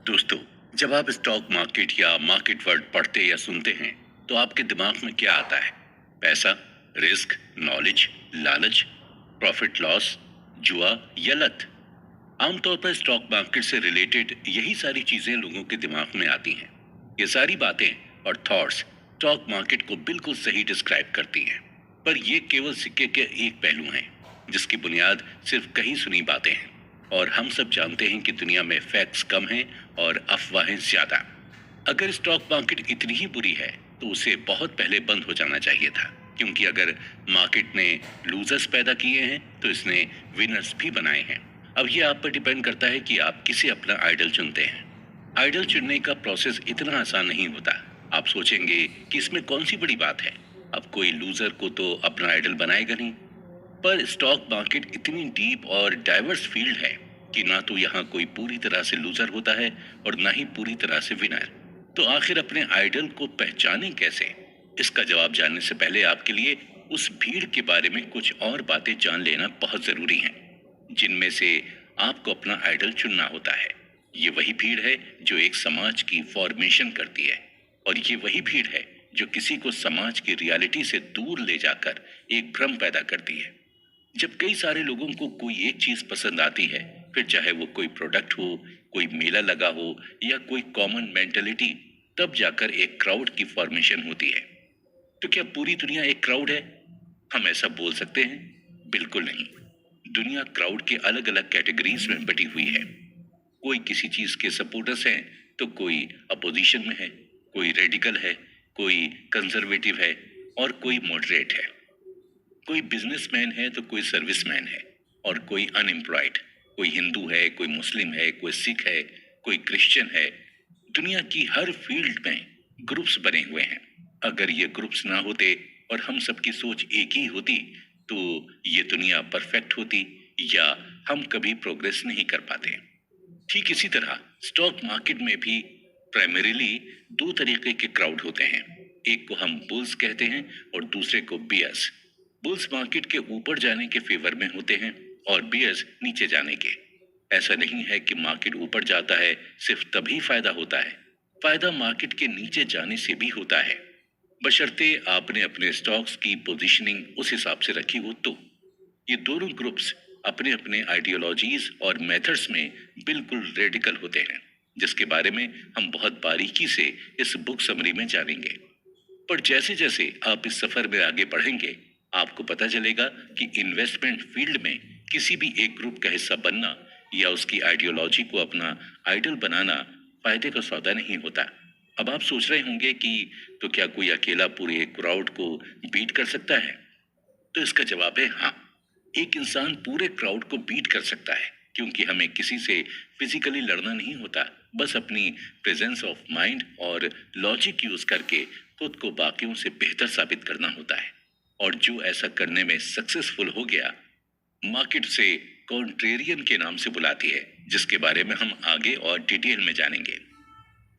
दोस्तों, जब आप स्टॉक मार्केट या मार्केट वर्ड पढ़ते या सुनते हैं, तो आपके दिमाग में क्या आता है? पैसा, रिस्क, नॉलेज, लालच, प्रॉफिट लॉस, जुआ या लत? आमतौर पर स्टॉक मार्केट से रिलेटेड यही सारी चीजें लोगों के दिमाग में आती हैं। ये सारी बातें और थॉट्स स्टॉक मार्केट को बिल्कुल सही डिस्क्राइब करती हैं। पर ये केवल सिक्के के एक पहलू हैं, जिसकी बुनियाद सिर्फ कही सुनी बातें हैं। और हम सब जानते हैं कि दुनिया में फैक्ट्स कम हैं और अफवाहें ज्यादा। अगर स्टॉक मार्केट इतनी ही बुरी है, तो उसे बहुत पहले बंद हो जाना चाहिए था, क्योंकि अगर मार्केट ने लूजर्स पैदा किए हैं, तो इसने विनर्स भी बनाए हैं। अब ये आप पर डिपेंड करता है कि आप किसे अपना आइडल चुनते हैं। आइडल चुनने का प्रोसेस इतना आसान नहीं होता। आप सोचेंगे कि इसमें कौन सी बड़ी बात है, अब कोई लूजर को तो अपना आइडल बनाएगा नहीं। पर स्टॉक मार्केट इतनी डीप और डाइवर्स फील्ड है कि ना तो यहाँ कोई पूरी तरह से लूजर होता है और ना ही पूरी तरह से विनर। तो आखिर अपने आइडल को पहचाने कैसे? इसका जवाब जानने से पहले आपके लिए उस भीड़ के बारे में कुछ और बातें जान लेना बहुत जरूरी है, जिनमें से आपको अपना आइडल चुनना होता है। ये वही भीड़ है जो एक समाज की फॉर्मेशन करती है, और ये वही भीड़ है जो किसी को समाज की रियलिटी से दूर ले जाकर एक भ्रम पैदा करती है। जब कई सारे लोगों को कोई एक चीज पसंद आती है, फिर चाहे वो कोई प्रोडक्ट हो, कोई मेला लगा हो या कोई कॉमन मेंटेलिटी, तब जाकर एक क्राउड की फॉर्मेशन होती है। तो क्या पूरी दुनिया एक क्राउड है? हम ऐसा बोल सकते हैं? बिल्कुल नहीं। दुनिया क्राउड के अलग अलग कैटेगरीज में बटी हुई है। कोई किसी चीज के सपोर्टर्स हैं, तो कोई अपोजिशन में है, कोई रेडिकल है, कोई कंजर्वेटिव है और कोई मॉडरेट है। कोई बिजनेसमैन है तो कोई सर्विसमैन है, और कोई अनएम्प्लॉयड। कोई हिंदू है, कोई मुस्लिम है, कोई सिख है, कोई क्रिश्चियन है। दुनिया की हर फील्ड में ग्रुप्स बने हुए हैं। अगर ये ग्रुप्स ना होते और हम सबकी सोच एक ही होती, तो ये दुनिया परफेक्ट होती, या हम कभी प्रोग्रेस नहीं कर पाते। ठीक इसी तरह स्टॉक मार्केट में भी प्राइमरीली दो तरीके के क्राउड होते हैं। एक को हम बुल्स कहते हैं और दूसरे को बियर्स। बुल्स मार्केट के ऊपर जाने के फेवर में होते हैं और बियर्स नीचे जाने के। ऐसा नहीं है कि मार्केट ऊपर जाता है सिर्फ तभी फायदा होता है। फायदा मार्केट के नीचे जाने से भी होता है, बशर्ते आपने अपने स्टॉक्स की पोजीशनिंग उस हिसाब से रखी हो तो। ये दोनों ग्रुप्स अपने अपने आइडियोलॉजीज और मेथड्स में बिल्कुल रेडिकल होते हैं, जिसके बारे में हम बहुत बारीकी से इस बुक समरी में जानेंगे। पर जैसे जैसे आप इस सफर में आगे बढ़ेंगे, आपको पता चलेगा कि इन्वेस्टमेंट फील्ड में किसी भी एक ग्रुप का हिस्सा बनना या उसकी आइडियोलॉजी को अपना आइडल बनाना फायदे का सौदा नहीं होता। अब आप सोच रहे होंगे कि तो क्या कोई अकेला पूरे क्राउड को बीट कर सकता है? तो इसका जवाब है हाँ। एक इंसान पूरे क्राउड को बीट कर सकता है, क्योंकि हमें किसी से फिजिकली लड़ना नहीं होता, बस अपनी प्रेजेंस ऑफ माइंड और लॉजिक यूज करके खुद को बाकियों से बेहतर साबित करना होता है। और जो ऐसा करने में सक्सेसफुल हो गया, मार्केट से कॉन्ट्रेरियन के नाम से बुलाती है, जिसके बारे में हम आगे और डिटेल में जानेंगे।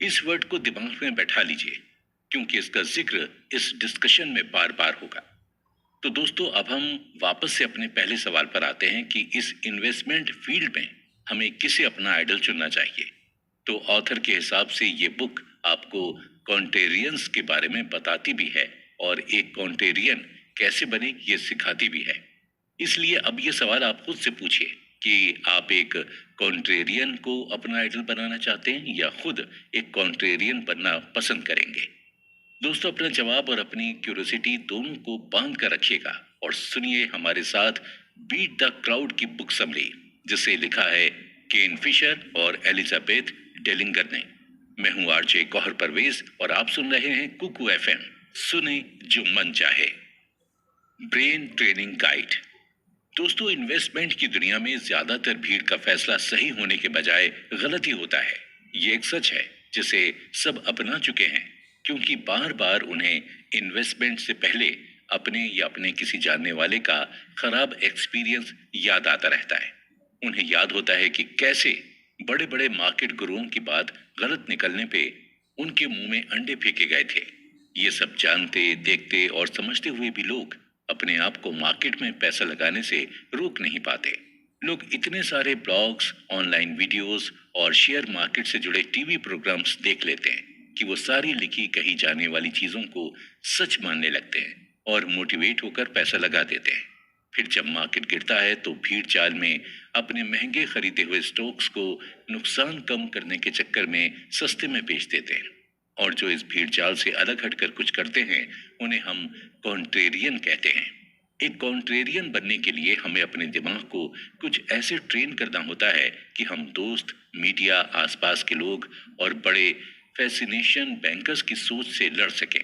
इस वर्ड को दिमाग में बैठा लीजिए, क्योंकि इसका जिक्र इस डिस्कशन में बार बार होगा। तो दोस्तों, अब हम वापस से अपने पहले सवाल पर आते हैं कि इस इन्वेस्टमेंट फील्ड में हमें किसे अपना आइडल चुनना चाहिए। तो ऑथर के हिसाब से ये बुक आपको कॉन्टेरियंस के बारे में बताती भी है, और एक कॉन्टेरियन कैसे बने ये सिखाती भी है। इसलिए अब ये सवाल आप खुद से पूछिए कि आप एक कॉन्ट्रेरियन को अपना आइडल बनाना चाहते हैं या खुद एक कॉन्ट्रेरियन बनना पसंद करेंगे। दोस्तों, अपना जवाब और अपनी क्यूरियोसिटी दोनों को बांध कर रखिएगा और सुनिए हमारे साथ बीट द क्राउड की बुक समरी, जिसे लिखा है केन फिशर और एलिजाबेथ डेलिंगर ने। मैं हूं आरजे गौहर परवेज और आप सुन रहे हैं कुकू एफएम, सुने जो मन चाहे। Brain training guide. दोस्तों, इन्वेस्टमेंट की दुनिया में ज्यादातर भीड़ का फैसला सही होने के बजाय गलत ही होता है। ये एक सच है जिसे सब अपना चुके हैं, क्योंकि बार बार उन्हें इन्वेस्टमेंट से पहले अपने या अपने किसी जानने वाले का खराब एक्सपीरियंस याद आता रहता है। उन्हें याद होता है कि कैसे बड़े बड़े मार्केट गुरुओं की बात गलत निकलने पे उनके मुंह में अंडे फेंके गए थे। ये सब जानते, देखते और समझते हुए भी लोग अपने आप को मार्केट में पैसा लगाने से रोक नहीं पाते। लोग इतने सारे ब्लॉग्स, ऑनलाइन वीडियोस और शेयर मार्केट से जुड़े टीवी प्रोग्राम्स देख लेते हैं कि वो सारी लिखी कही जाने वाली चीजों को सच मानने लगते हैं और मोटिवेट होकर पैसा लगा देते हैं। फिर जब मार्केट गिरता है तो भीड़ चाल में अपने महंगे खरीदे हुए स्टॉक्स को नुकसान कम करने के चक्कर में सस्ते में बेच देते हैं। और जो इस भीड़ चाल से अलग हटकर कुछ करते हैं उन्हें हम कॉन्ट्रेरियन कहते हैं। एक कॉन्ट्रेरियन बनने के लिए हमें अपने दिमाग को कुछ ऐसे ट्रेन करना होता है कि हम दोस्त, मीडिया, आसपास के लोग और बड़े फैसिनेशन बैंकर्स की सोच से लड़ सकें।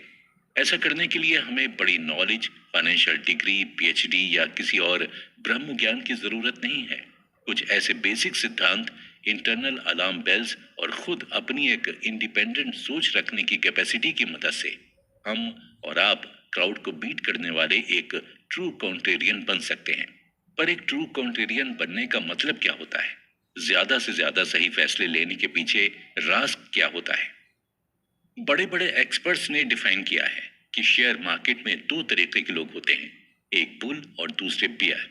ऐसा करने के लिए हमें बड़ी नॉलेज, फाइनेंशियल डिग्री, पीएचडी या किसी और ब्रह्म ज्ञान की जरूरत नहीं है। कुछ ऐसे बेसिक सिद्धांत, इंटरनल अलार्म बेल्स और खुद अपनी एक इंडिपेंडेंट सोच रखने की कैपेसिटी की मदद से हम और आप क्राउड को बीट करने वाले एक ट्रू कॉन्ट्रेरियन बन सकते हैं। पर एक ट्रू कॉन्ट्रेरियन बनने का मतलब क्या होता है? ज्यादा से ज्यादा सही फैसले लेने के पीछे राज क्या होता है? बड़े बड़े एक्सपर्ट्स ने डिफाइन किया है कि शेयर मार्केट में दो तरीके के लोग होते हैं, एक बुल और दूसरे बियर।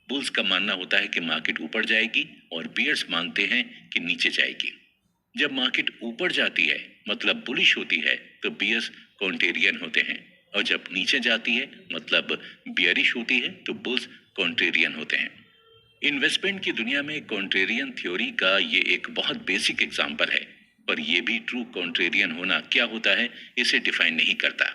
बुल्स का मानना होता है कि मार्केट ऊपर जाएगी और बियर्स मानते हैं कि नीचे जाएगी। जब मार्केट ऊपर जाती है मतलब बुलिश होती है तो बियर्स कॉन्ट्रेरियन होते हैं, और जब नीचे जाती है मतलब बियरिश होती है तो बुल्स कॉन्ट्रेरियन होते हैं। इन्वेस्टमेंट की दुनिया में कॉन्ट्रेरियन थ्योरी का ये एक बहुत बेसिक एग्जाम्पल है, पर यह भी ट्रू कॉन्ट्रेरियन होना क्या होता है इसे डिफाइन नहीं करता।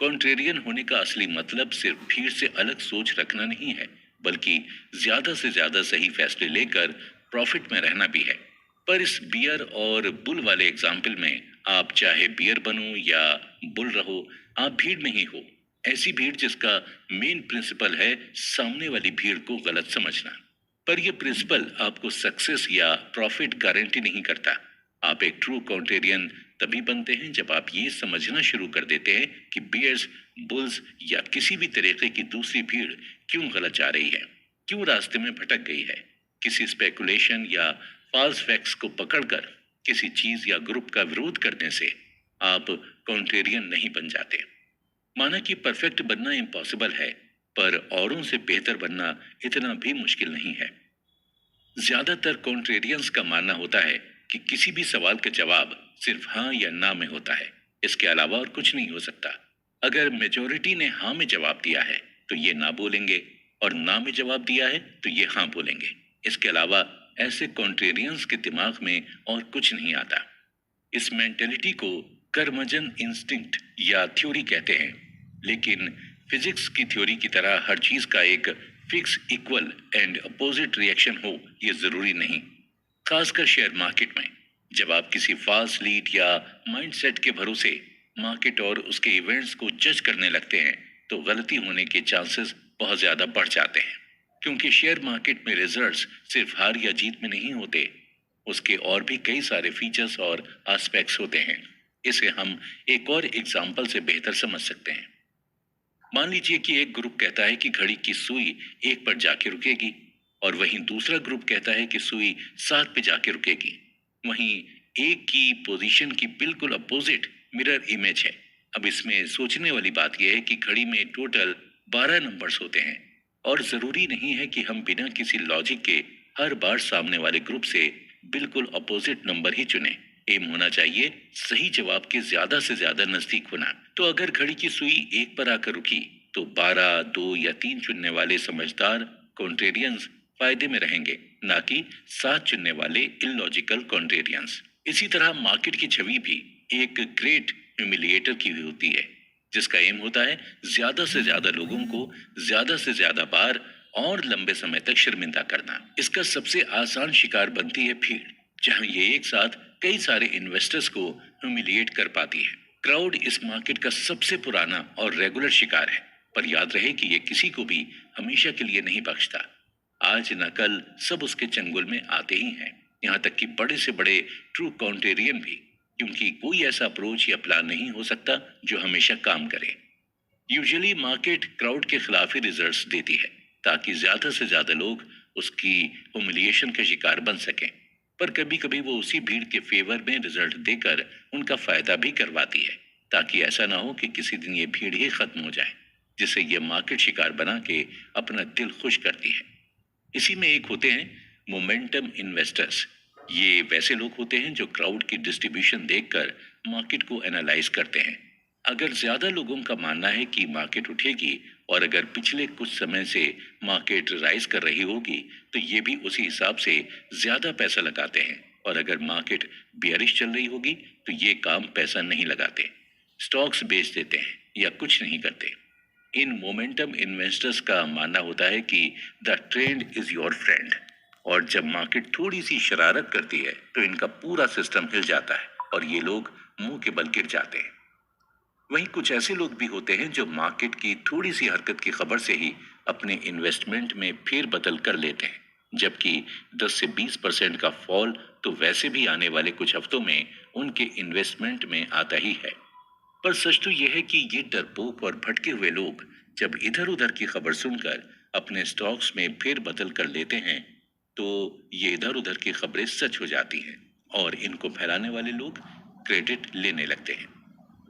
कॉन्ट्रेरियन होने का असली मतलब सिर्फ भीड़ से अलग सोच रखना नहीं है, बल्कि ज्यादा से ज्यादा सही फैसले लेकर प्रॉफिट में रहना भी है। पर इस बियर और बुल वाले एग्जाम्पल में आप चाहे बियर बनो या बुल रहो, आप भीड़ में ही हो। ऐसी भीड़ जिसका मेन प्रिंसिपल है सामने वाली भीड़ को गलत समझना। पर यह प्रिंसिपल आपको सक्सेस या प्रॉफिट गारंटी नहीं करता। आप एक ट्रू कॉन्ट्रेरियन तभी बनते हैं जब आप ये समझना शुरू कर देते हैं कि बियर्स, बुल्स या किसी भी तरीके की दूसरी भीड़ क्यों गलत जा रही है, क्यों रास्ते में भटक गई है। किसी स्पेकुलेशन या फॉल्स फैक्ट्स को पकड़कर किसी चीज या ग्रुप का विरोध करने से आप कॉन्ट्रेरियन नहीं बन जाते। माना कि परफेक्ट बनना इम्पॉसिबल है, पर औरों से बेहतर बनना इतना भी मुश्किल नहीं है। ज्यादातर कॉन्ट्रेरियंस का मानना होता है कि किसी भी सवाल का जवाब सिर्फ हाँ या ना में होता है, इसके अलावा और कुछ नहीं हो सकता। अगर मेजॉरिटी ने हाँ में जवाब दिया है तो ये ना बोलेंगे, और ना में जवाब दिया है तो ये हाँ बोलेंगे। इसके अलावा ऐसे कॉन्ट्रेरियंस के दिमाग में और कुछ नहीं आता। इस मेंटेलिटी को कर्मजन इंस्टिंक्ट या थ्योरी कहते हैं, लेकिन फिजिक्स की थ्योरी की तरह हर चीज का एक fix, equal and opposite reaction हो ये जरूरी नहीं। खासकर शेयर मार्केट में जब आप किसी फॉल्स लीड या माइंडसेट के भरोसे मार्केट और उसके इवेंट्स को जज करने लगते हैं तो गलती होने के चांसेस बहुत ज्यादा बढ़ जाते हैं। क्योंकि शेयर मार्केट में रिजल्ट्स सिर्फ हार या जीत में नहीं होते, उसके और भी कई सारे फीचर्स और एस्पेक्ट्स होते हैं। इसे हम एक और एग्जाम्पल से बेहतर समझ सकते हैं। मान लीजिए कि एक ग्रुप कहता है कि घड़ी की सुई 1 पर जाके रुकेगी, और वहीं दूसरा ग्रुप कहता है कि सुई 7 पे जाके रुकेगी। वहीं एक की पोजीशन की बिल्कुल अपोजिट मिरर इमेज है। अब इसमें सोचने वाली बात यह है कि घड़ी में टोटल 12 नंबर्स होते हैं, और जरूरी नहीं है कि हम बिना किसी लॉजिक के हर बार सामने वाले ग्रुप से बिल्कुल अपोजिट नंबर ही चुने। एम होना चाहिए सही जवाब के ज्यादा से ज्यादा नजदीक होना। तो अगर घड़ी की सुई 1 पर आकर रुकी तो 12, 2 या 3 चुनने वाले समझदार कॉन्ट्रेरियंस फायदे में रहेंगे, ना कि 7 चुनने वाले इलॉजिकल कॉन्ट्रेरियंस। इसी तरह मार्केट की छवि भी एक ग्रेट ह्यूमिलिएटर की हुई होती है, जिसका एम होता है ज्यादा से ज्यादा लोगों को ज्यादा से ज्यादा बार और लंबे समय तक शर्मिंदा करना। इसका सबसे आसान शिकार बनती है भीड़, जहां ये एक साथ कई सारे इन्वेस्टर्स को ह्यूमिलिएट कर पाती है। क्राउड इस मार्केट का सबसे पुराना और रेगुलर शिकार है, पर याद रहे कि ये किसी को भी हमेशा के लिए नहीं बख्शता। आज न कल सब उसके चंगुल में आते ही हैं, यहाँ तक कि बड़े से बड़े ट्रू कॉन्ट्रेरियन भी, क्योंकि कोई ऐसा अप्रोच या प्लान नहीं हो सकता जो हमेशा काम करे। यूजुअली मार्केट क्राउड के खिलाफ ही रिजल्ट्स देती है, ताकि ज्यादा से ज्यादा लोग उसकी ह्यूमिलिएशन का शिकार बन सकें। पर कभी कभी वो उसी भीड़ के फेवर में रिजल्ट देकर उनका फायदा भी करवाती है, ताकि ऐसा ना हो कि किसी दिन ये भीड़ ही खत्म हो जाए, जिसे ये मार्केट शिकार बना के अपना दिल खुश करती है। इसी में एक होते हैं मोमेंटम इन्वेस्टर्स। ये वैसे लोग होते हैं जो क्राउड की डिस्ट्रीब्यूशन देखकर मार्केट को एनालाइज करते हैं। अगर ज्यादा लोगों का मानना है कि मार्केट उठेगी और अगर पिछले कुछ समय से मार्केट राइज कर रही होगी तो ये भी उसी हिसाब से ज्यादा पैसा लगाते हैं, और अगर मार्केट बियरिश चल रही होगी तो ये काम पैसा नहीं लगाते, स्टॉक्स बेच देते हैं या कुछ नहीं करते। इन मोमेंटम इन्वेस्टर्स का मानना होता है कि the trend is your friend, और जब मार्केट थोड़ी सी शरारत करती है तो इनका पूरा सिस्टम हिल जाता है और ये लोग मुंह के बल गिर जाते हैं। वहीं कुछ ऐसे लोग भी होते हैं जो मार्केट की थोड़ी सी हरकत की खबर से ही अपने इन्वेस्टमेंट में फेरबदल कर लेते हैं, जबकि 10 से 20% का फॉल तो वैसे भी आने वाले कुछ हफ्तों में उनके इन्वेस्टमेंट में आता ही है। पर सच तो यह है कि ये डरपोक और भटके हुए लोग जब इधर उधर की खबर सुनकर अपने स्टॉक्स में फेरबदल कर लेते हैं तो ये इधर उधर की खबरें सच हो जाती हैं और इनको फैलाने वाले लोग क्रेडिट लेने लगते हैं,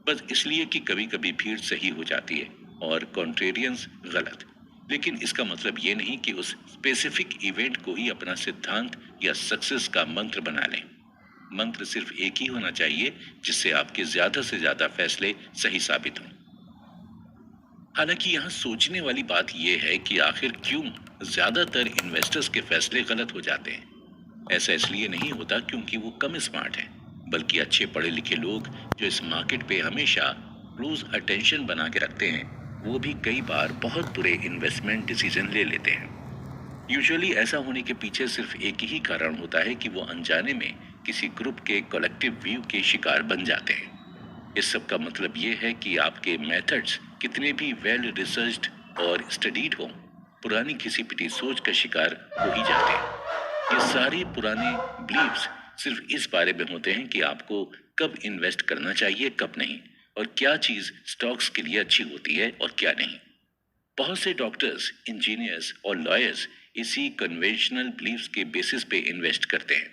बस इसलिए कि कभी कभी भीड़ सही हो जाती है और कॉन्ट्रेरियंस गलत। लेकिन इसका मतलब ये नहीं कि उस स्पेसिफिक इवेंट को ही अपना सिद्धांत या सक्सेस का मंत्र बना लें। मंत्र सिर्फ एक ही होना चाहिए जिससे आपके ज्यादा से ज्यादा फैसले सही साबित हों। हालांकि यहाँ सोचने वाली बात यह है कि आखिर क्यों ज्यादातर इन्वेस्टर्स के फैसले गलत हो जाते हैं। ऐसा इसलिए नहीं होता क्योंकि वो कम स्मार्ट हैं, बल्कि अच्छे पढ़े लिखे लोग जो इस मार्केट पे हमेशा क्लोज अटेंशन बना के रखते हैं वो भी कई बार बहुत बुरे इन्वेस्टमेंट डिसीजन ले लेते हैं। यूजुअली ऐसा होने के पीछे सिर्फ एक ही कारण होता है कि वो अनजाने में किसी ग्रुप के कलेक्टिव व्यू के शिकार बन जाते हैं। इस सब का मतलब ये है कि आपके मेथड्स कितने भी वेल रिसर्च्ड और स्टडीड हों, पुरानी घिसी पिटी सोच का शिकार हो ही जाते हैं। ये सारे पुराने बिलीव्स सिर्फ इस बारे में होते हैं कि आपको कब इन्वेस्ट करना चाहिए कब नहीं, और क्या चीज स्टॉक्स के लिए अच्छी होती है और क्या नहीं। बहुत से डॉक्टर्स, इंजीनियर्स और लॉयर्स इसी कन्वेंशनल बिलीव्स के बेसिस पे इन्वेस्ट करते हैं,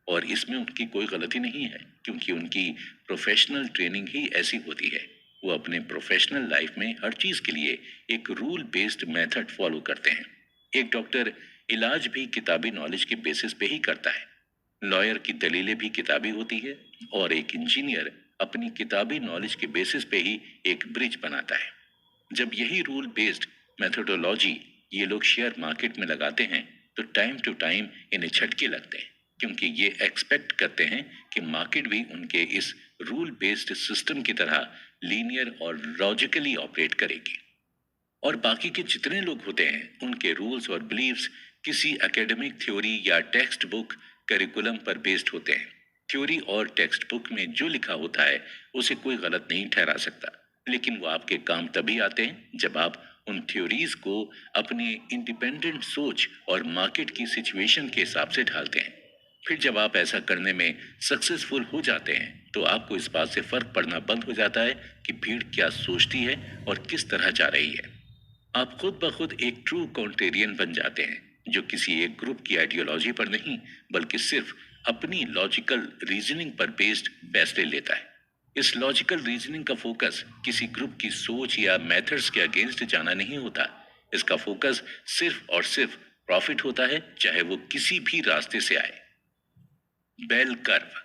और इसमें उनकी कोई गलती नहीं है क्योंकि उनकी प्रोफेशनल ट्रेनिंग ही ऐसी होती है। वो अपने प्रोफेशनल लाइफ में हर चीज के लिए एक रूल बेस्ड मेथड फॉलो करते हैं। एक डॉक्टर इलाज भी किताबी नॉलेज के बेसिस पे ही करता है, लॉयर की दलीलें भी किताबी होती है, और एक इंजीनियर अपनी किताबी नॉलेज के बेसिस पे ही एक ब्रिज बनाता है। जब यही रूल बेस्ड मेथोडोलॉजी ये लोग शेयर मार्केट में लगाते हैं तो टाइम टू टाइम इन्हें झटके लगते हैं, क्योंकि ये एक्सपेक्ट करते हैं कि मार्केट भी उनके इस रूल बेस्ड सिस्टम की तरह लीनियर और लॉजिकली ऑपरेट करेगी। और बाकी के जितने लोग होते हैं उनके रूल्स और बिलीव्स किसी एकेडमिक थ्योरी या टेक्स्ट बुक करिकुलम पर बेस्ड होते हैं। थ्योरी और टेक्स्ट बुक में जो लिखा होता है उसे कोई गलत नहीं ठहरा सकता, लेकिन वो आपके काम तभी आते हैं जब आप उन थ्योरीज को अपनी इंडिपेंडेंट सोच और मार्केट की सिचुएशन के हिसाब से ढालते हैं। फिर जब आप ऐसा करने में सक्सेसफुल हो जाते हैं तो आपको इस बात से फर्क पड़ना बंद हो जाता है कि भीड़ क्या सोचती है और किस तरह जा रही है। आप खुद ब खुद एक ट्रू कॉन्ट्रेरियन बन जाते हैं जो किसी एक ग्रुप की आइडियोलॉजी पर नहीं बल्कि सिर्फ अपनी लॉजिकल रीजनिंग पर बेस्ड फैसले लेता है। इस लॉजिकल रीजनिंग का फोकस किसी ग्रुप की सोच या मेथड्स के अगेंस्ट जाना नहीं होता। इसका फोकस सिर्फ और सिर्फ प्रॉफिट होता है, चाहे वो किसी भी रास्ते से आए। Bell curve.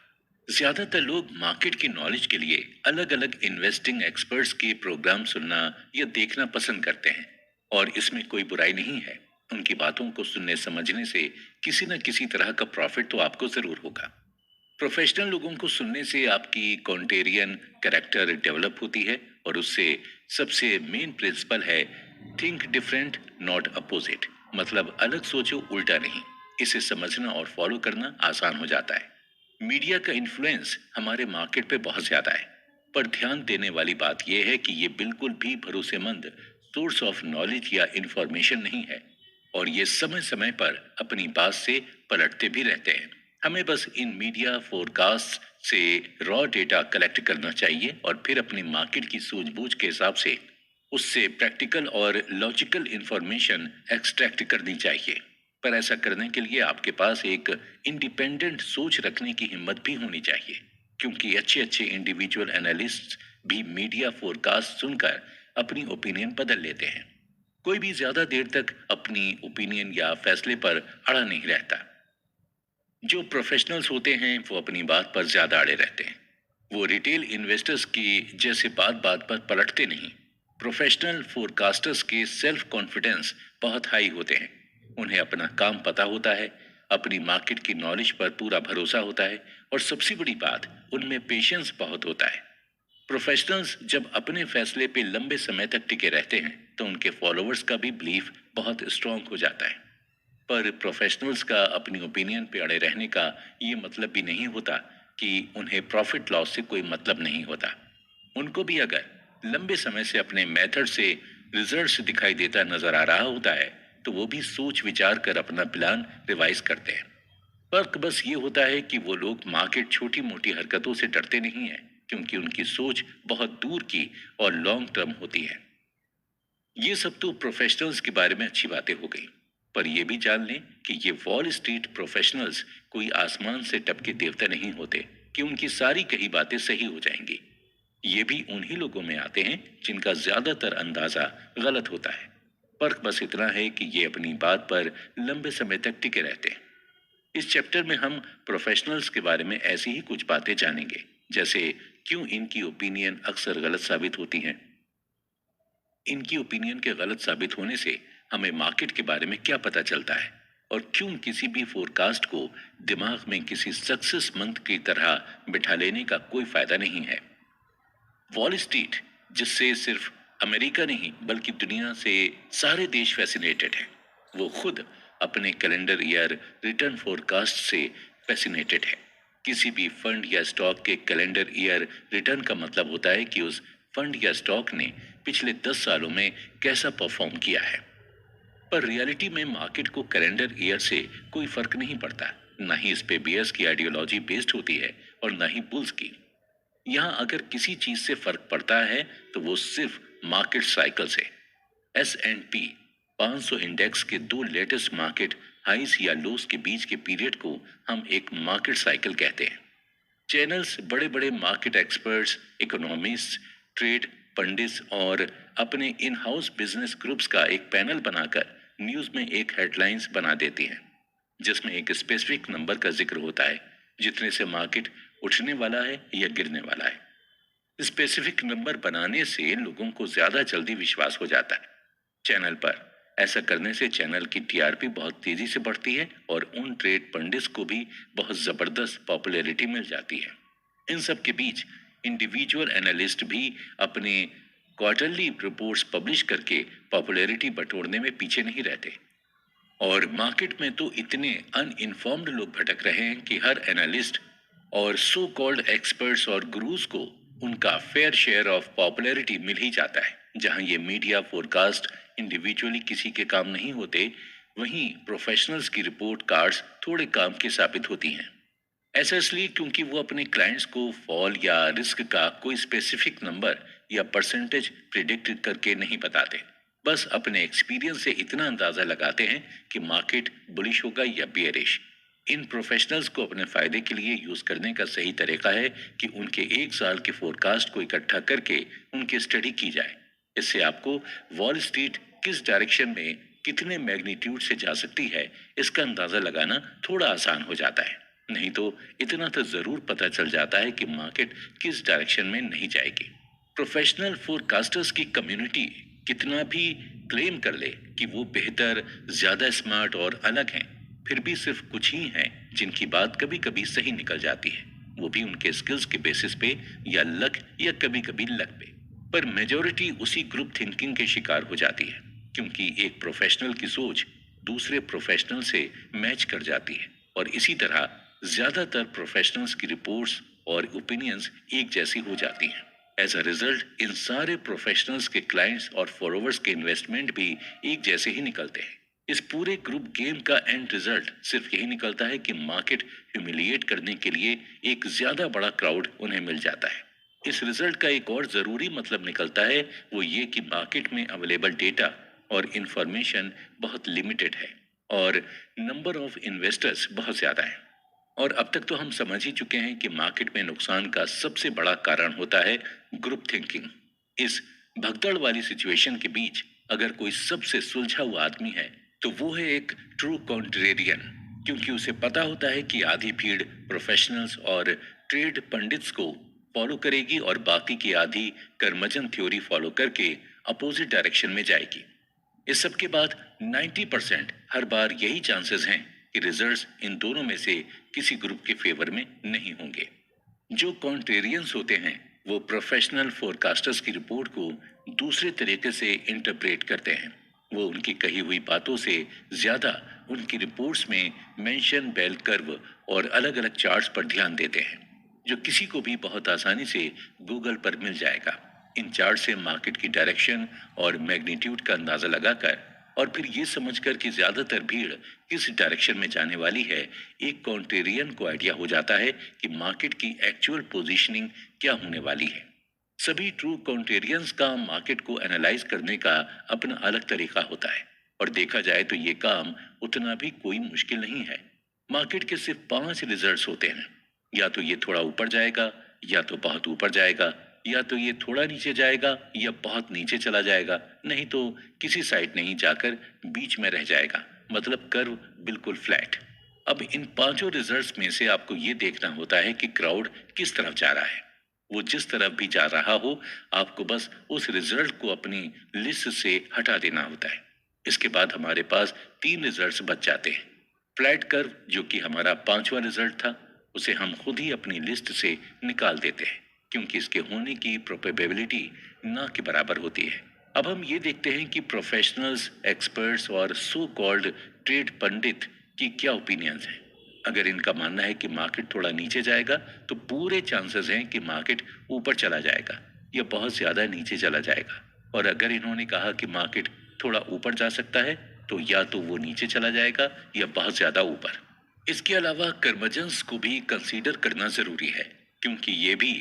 ज्यादातर लोग मार्केट की नॉलेज के लिए अलग अलग इन्वेस्टिंग एक्सपर्ट्स के प्रोग्राम सुनना या देखना पसंद करते हैं, और इसमें कोई बुराई नहीं है। उनकी बातों को सुनने समझने से किसी न किसी तरह का प्रॉफिट तो आपको जरूर होगा। प्रोफेशनल लोगों को सुनने से आपकी कॉन्टेरियन कैरेक्टर डेवलप होती है, और उससे सबसे मेन प्रिंसिपल है थिंक डिफरेंट नॉट अपोजिट, मतलब अलग सोचो उल्टा नहीं। इसे समझना और फॉलो करना आसान हो जाता है। मीडिया का इन्फ्लुएंस हमारे मार्केट पे बहुत ज्यादा है, पर ध्यान देने वाली बात यह है कि ये बिल्कुल भी भरोसेमंद सोर्स ऑफ नॉलेज या इंफॉर्मेशन नहीं है, और ये समय समय पर अपनी बात से पलटते भी रहते हैं। हमें बस इन मीडिया फोरकास्ट से रॉ डेटा कलेक्ट करना चाहिए और फिर अपनी मार्केट की सूझबूझ के हिसाब से उससे प्रैक्टिकल और लॉजिकल इंफॉर्मेशन एक्सट्रैक्ट करनी चाहिए। पर ऐसा करने के लिए आपके पास एक इंडिपेंडेंट सोच रखने की हिम्मत भी होनी चाहिए, क्योंकि अच्छे अच्छे इंडिविजुअल एनालिस्ट भी मीडिया फोरकास्ट सुनकर अपनी ओपिनियन बदल लेते हैं। कोई भी ज्यादा देर तक अपनी ओपिनियन या फैसले पर अड़ा नहीं रहता। जो प्रोफेशनल्स होते हैं वो अपनी बात पर ज्यादा अड़े रहते हैं। वो रिटेल इन्वेस्टर्स की जैसे बात बात पर पलटते नहीं। प्रोफेशनल फोरकास्टर्स के सेल्फ कॉन्फिडेंस बहुत हाई होते हैं। उन्हें अपना काम पता होता है, अपनी मार्केट की नॉलेज पर पूरा भरोसा होता है और सबसे बड़ी बात, उनमें पेशेंस बहुत होता है। प्रोफेशनल्स जब अपने फैसले पे लंबे समय तक टिके रहते हैं तो उनके फॉलोअर्स का भी बिलीफ बहुत स्ट्रांग हो जाता है। पर प्रोफेशनल्स का अपनी ओपिनियन पे अड़े रहने का ये मतलब भी नहीं होता कि उन्हें प्रॉफिट लॉस से कोई मतलब नहीं होता। उनको भी अगर लंबे समय से अपने मेथड से रिजल्ट्स दिखाई देता नजर आ रहा होता है तो वो भी सोच विचार कर अपना प्लान रिवाइज करते हैं। फर्क बस ये होता है कि वो लोग मार्केट छोटी मोटी हरकतों से डरते नहीं है, क्योंकि उनकी सोच बहुत दूर की और लॉन्ग टर्म होती है। ये सब तो प्रोफेशनल्स के बारे में अच्छी बातें हो गई, पर यह भी जान लें कि ये वॉल स्ट्रीट प्रोफेशनल्स कोई आसमान से टपके देवता नहीं होते कि उनकी सारी कही बातें सही हो जाएंगी। ये भी उन्हीं लोगों में आते हैं जिनका ज्यादातर अंदाजा गलत होता है। फर्क बस इतना है कि ये अपनी बात पर लंबे समय तक टिके रहते हैं। इस चैप्टर में हम प्रोफेशनल्स के बारे में ऐसी ही कुछ बातें जानेंगे, जैसे क्यों इनकी ओपिनियन अक्सर गलत साबित होती हैं, इनकी ओपिनियन के गलत साबित होने से हमें मार्केट के बारे में क्या पता चलता है, और क्यों किसी भी फोरकास्ट को दिमाग में किसी सक्सेस मंत्र की तरह बिठा लेने का कोई फायदा नहीं है। वॉल स्ट्रीट, जिससे सिर्फ अमेरिका नहीं बल्कि दुनिया से सारे देश फैसिनेटेड हैं, वो खुद अपने कैलेंडर ईयर रिटर्न फोरकास्ट से फैसिनेटेड है। किसी भी फंड या स्टॉक के कैलेंडर ईयर रिटर्न का मतलब होता है कि उस फंड या स्टॉक ने पिछले 10 सालों में कैसा परफॉर्म किया है। पर रियलिटी में मार्केट को कैलेंडर ईयर से कोई फर्क नहीं पड़ता। ना ही इस पे बियर्स की आइडियोलॉजी बेस्ड होती है और ना ही बुल्स की। यहाँ अगर किसी चीज से फर्क पड़ता है तो वो सिर्फ मार्केट साइकिल से। S&P 500 इंडेक्स के दो लेटेस्ट मार्केट हाइस या लोस के बीच के पीरियड को हम एक मार्केट साइकिल कहते हैं। चैनल्स बड़े बड़े market experts, economist, trade pandits और अपने इन हाउस बिजनेस ग्रुप्स का एक पैनल बनाकर न्यूज में एक हेडलाइंस बना देती हैं, जिसमें एक स्पेसिफिक नंबर का जिक्र होता है जितने से मार्केट उठने वाला है या गिरने वाला है। स्पेसिफिक नंबर बनाने से लोगों को ज्यादा जल्दी विश्वास हो जाता है चैनल पर। ऐसा करने से चैनल की टीआरपी बहुत तेजी से बढ़ती है और उन ट्रेड पंडित्स को भी बहुत जबरदस्त पॉपुलैरिटी मिल जाती है। इन सब के बीच इंडिविजुअल एनालिस्ट भी अपने क्वार्टरली रिपोर्ट्स पब्लिश करके पॉपुलैरिटी बटोरने में पीछे नहीं रहते। और मार्केट में तो इतने अनइन्फॉर्म्ड लोग भटक रहे हैं कि हर एनालिस्ट और सो कॉल्ड एक्सपर्ट्स और गुरुज को उनका फेयर शेयर ऑफ पॉपुलैरिटी मिल ही जाता है। जहां ये मीडिया फोरकास्ट इंडिविजुअली किसी के काम नहीं होते, वहीं प्रोफेशनल्स की रिपोर्ट कार्ड्स थोड़े काम की साबित होती हैं। ऐसा इसलिए क्योंकि वो अपने क्लाइंट्स को फॉल या रिस्क का कोई स्पेसिफिक नंबर या परसेंटेज प्रिडिक्ट करके नहीं बताते। बस अपने एक्सपीरियंस से इतना अंदाजा लगाते हैं कि मार्केट बुलिश होगा या बियरिश। इन प्रोफेशनल्स को अपने फायदे के लिए यूज करने का सही तरीका है कि उनके एक साल के फोरकास्ट को इकट्ठा करके उनकी स्टडी की जाए। इससे आपको वॉल स्ट्रीट किस डायरेक्शन में कितने मैग्नीट्यूड से जा सकती है, इसका अंदाजा लगाना थोड़ा आसान हो जाता है। नहीं तो इतना तो जरूर पता चल जाता है कि मार्केट किस डायरेक्शन में नहीं जाएगी। प्रोफेशनल फोरकास्टर्स की कम्युनिटी कितना भी क्लेम कर ले कि वो बेहतर, ज्यादा स्मार्ट और अलग हैं, फिर भी सिर्फ कुछ ही हैं जिनकी बात कभी कभी सही निकल जाती है, वो भी उनके स्किल्स के बेसिस पे या लक या कभी कभी लक पे। पर मेजोरिटी उसी ग्रुप थिंकिंग के शिकार हो जाती है, क्योंकि एक प्रोफेशनल की सोच दूसरे प्रोफेशनल से मैच कर जाती है और इसी तरह ज्यादातर प्रोफेशनल्स की रिपोर्ट्स और ओपिनियंस एक जैसी हो जाती हैं। एज अ रिजल्ट इन सारे प्रोफेशनल्स के क्लाइंट्स और फॉलोअर्स के इन्वेस्टमेंट भी एक जैसे ही निकलते हैं। इस पूरे ग्रुप गेम का एंड रिजल्ट सिर्फ यही निकलता है कि मार्केट ह्यूमिलिएट करने के लिए एक ज्यादा बड़ा क्राउड उन्हें मिल जाता है। इस रिजल्ट का एक और जरूरी मतलब निकलता है, वो ये कि मार्केट में अवेलेबल डेटा और इंफॉर्मेशन बहुत लिमिटेड है और नंबर ऑफ इन्वेस्टर्स बहुत ज्यादा है। और अब तक तो हम समझ ही चुके हैं कि मार्केट में नुकसान का सबसे बड़ा कारण होता है ग्रुप थिंकिंग। इस भगदड़ वाली सिचुएशन के बीच अगर कोई सबसे सुलझा हुआ आदमी है तो वो है एक ट्रू कॉन्ट्रेरियन, क्योंकि उसे पता होता है कि आधी भीड़ प्रोफेशनल्स और ट्रेड पंडित्स को फॉलो करेगी और बाकी की आधी कर्मजन थ्योरी फॉलो करके अपोजिट डायरेक्शन में जाएगी। इस सब के बाद 90% हर बार यही चांसेस हैं कि रिजल्ट्स इन दोनों में से किसी ग्रुप के फेवर में नहीं होंगे। जो कॉन्ट्रेरियंस होते हैं वो प्रोफेशनल फोरकास्टर्स की रिपोर्ट को दूसरे तरीके से इंटरप्रेट करते हैं। वो उनकी कही हुई बातों से ज्यादा उनकी रिपोर्ट्स में मेंशन बेल कर्व और अलग अलग चार्ट्स पर ध्यान देते हैं, जो किसी को भी बहुत आसानी से गूगल पर मिल जाएगा। इन चार्ट से मार्केट की डायरेक्शन और मैग्नीट्यूड का अंदाजा लगाकर और फिर ये समझकर कि ज्यादातर भीड़ किस डायरेक्शन में जाने वाली है, एक कॉन्ट्रेरियन को आइडिया हो जाता है कि मार्केट की एक्चुअल पोजीशनिंग क्या होने वाली है। सभी ट्रू कॉन्ट्रेरियंस का मार्केट को एनालाइज करने का अपना अलग तरीका होता है और देखा जाए तो ये काम उतना भी कोई मुश्किल नहीं है। मार्केट के सिर्फ 5 रिजल्ट्स होते हैं, या तो ये थोड़ा ऊपर जाएगा, या तो बहुत ऊपर जाएगा, या तो ये थोड़ा नीचे जाएगा या बहुत नीचे चला जाएगा, नहीं तो किसी साइड नहीं जाकर बीच में रह जाएगा, मतलब कर्व बिल्कुल फ्लैट। अब इन 5 रिजल्ट्स में से आपको ये देखना होता है कि क्राउड किस तरफ जा रहा है। वो जिस तरफ भी जा रहा हो, आपको बस उस रिजल्ट को अपनी लिस्ट से हटा देना होता है। इसके बाद हमारे पास 3 रिजल्ट्स बच जाते हैं। फ्लैट कर्व, जो कि हमारा 5वां रिजल्ट था, उसे हम खुद ही अपनी लिस्ट से निकाल देते हैं, क्योंकि इसके होने की प्रोबेबिलिटी ना के बराबर होती है। अब हम ये देखते हैं कि प्रोफेशनल्स, एक्सपर्ट्स और सो कॉल्ड ट्रेड पंडित की क्या ओपिनियंस हैं। अगर इनका मानना है कि मार्केट थोड़ा नीचे जाएगा तो पूरे चांसेस हैं कि मार्केट ऊपर चला जाएगा या बहुत ज्यादा नीचे चला जाएगा, और अगर इन्होंने कहा कि मार्केट थोड़ा ऊपर जा सकता है तो या तो वो नीचे चला जाएगा या बहुत ज्यादा ऊपर। इसके अलावा कर्मजन्स को भी कंसीडर करना जरूरी है, क्योंकि ये भी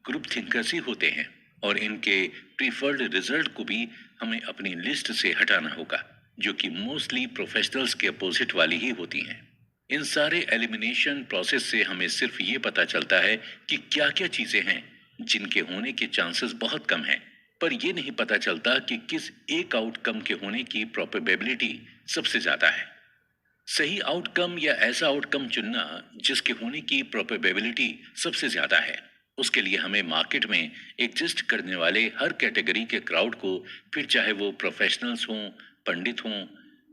ग्रुप थिंकर्स ही होते हैं और इनके प्रीफर्ड रिजल्ट को भी हमें अपनी लिस्ट से हटाना होगा, जो कि मोस्टली प्रोफेशनल्स के अपोजिट वाली ही होती हैं। इन सारे एलिमिनेशन प्रोसेस से हमें सिर्फ ये पता चलता है कि क्या क्या चीजें हैं जिनके होने के चांसेस बहुत कम हैं, पर यह नहीं पता चलता कि किस एक आउटकम के होने की प्रोबेबिलिटी सबसे ज्यादा है। सही आउटकम या ऐसा आउटकम चुनना जिसके होने की प्रोबेबिलिटी सबसे ज्यादा है, उसके लिए हमें मार्केट में एग्जिस्ट करने वाले हर कैटेगरी के क्राउड को, फिर चाहे वो प्रोफेशनल्स हों, पंडित हों,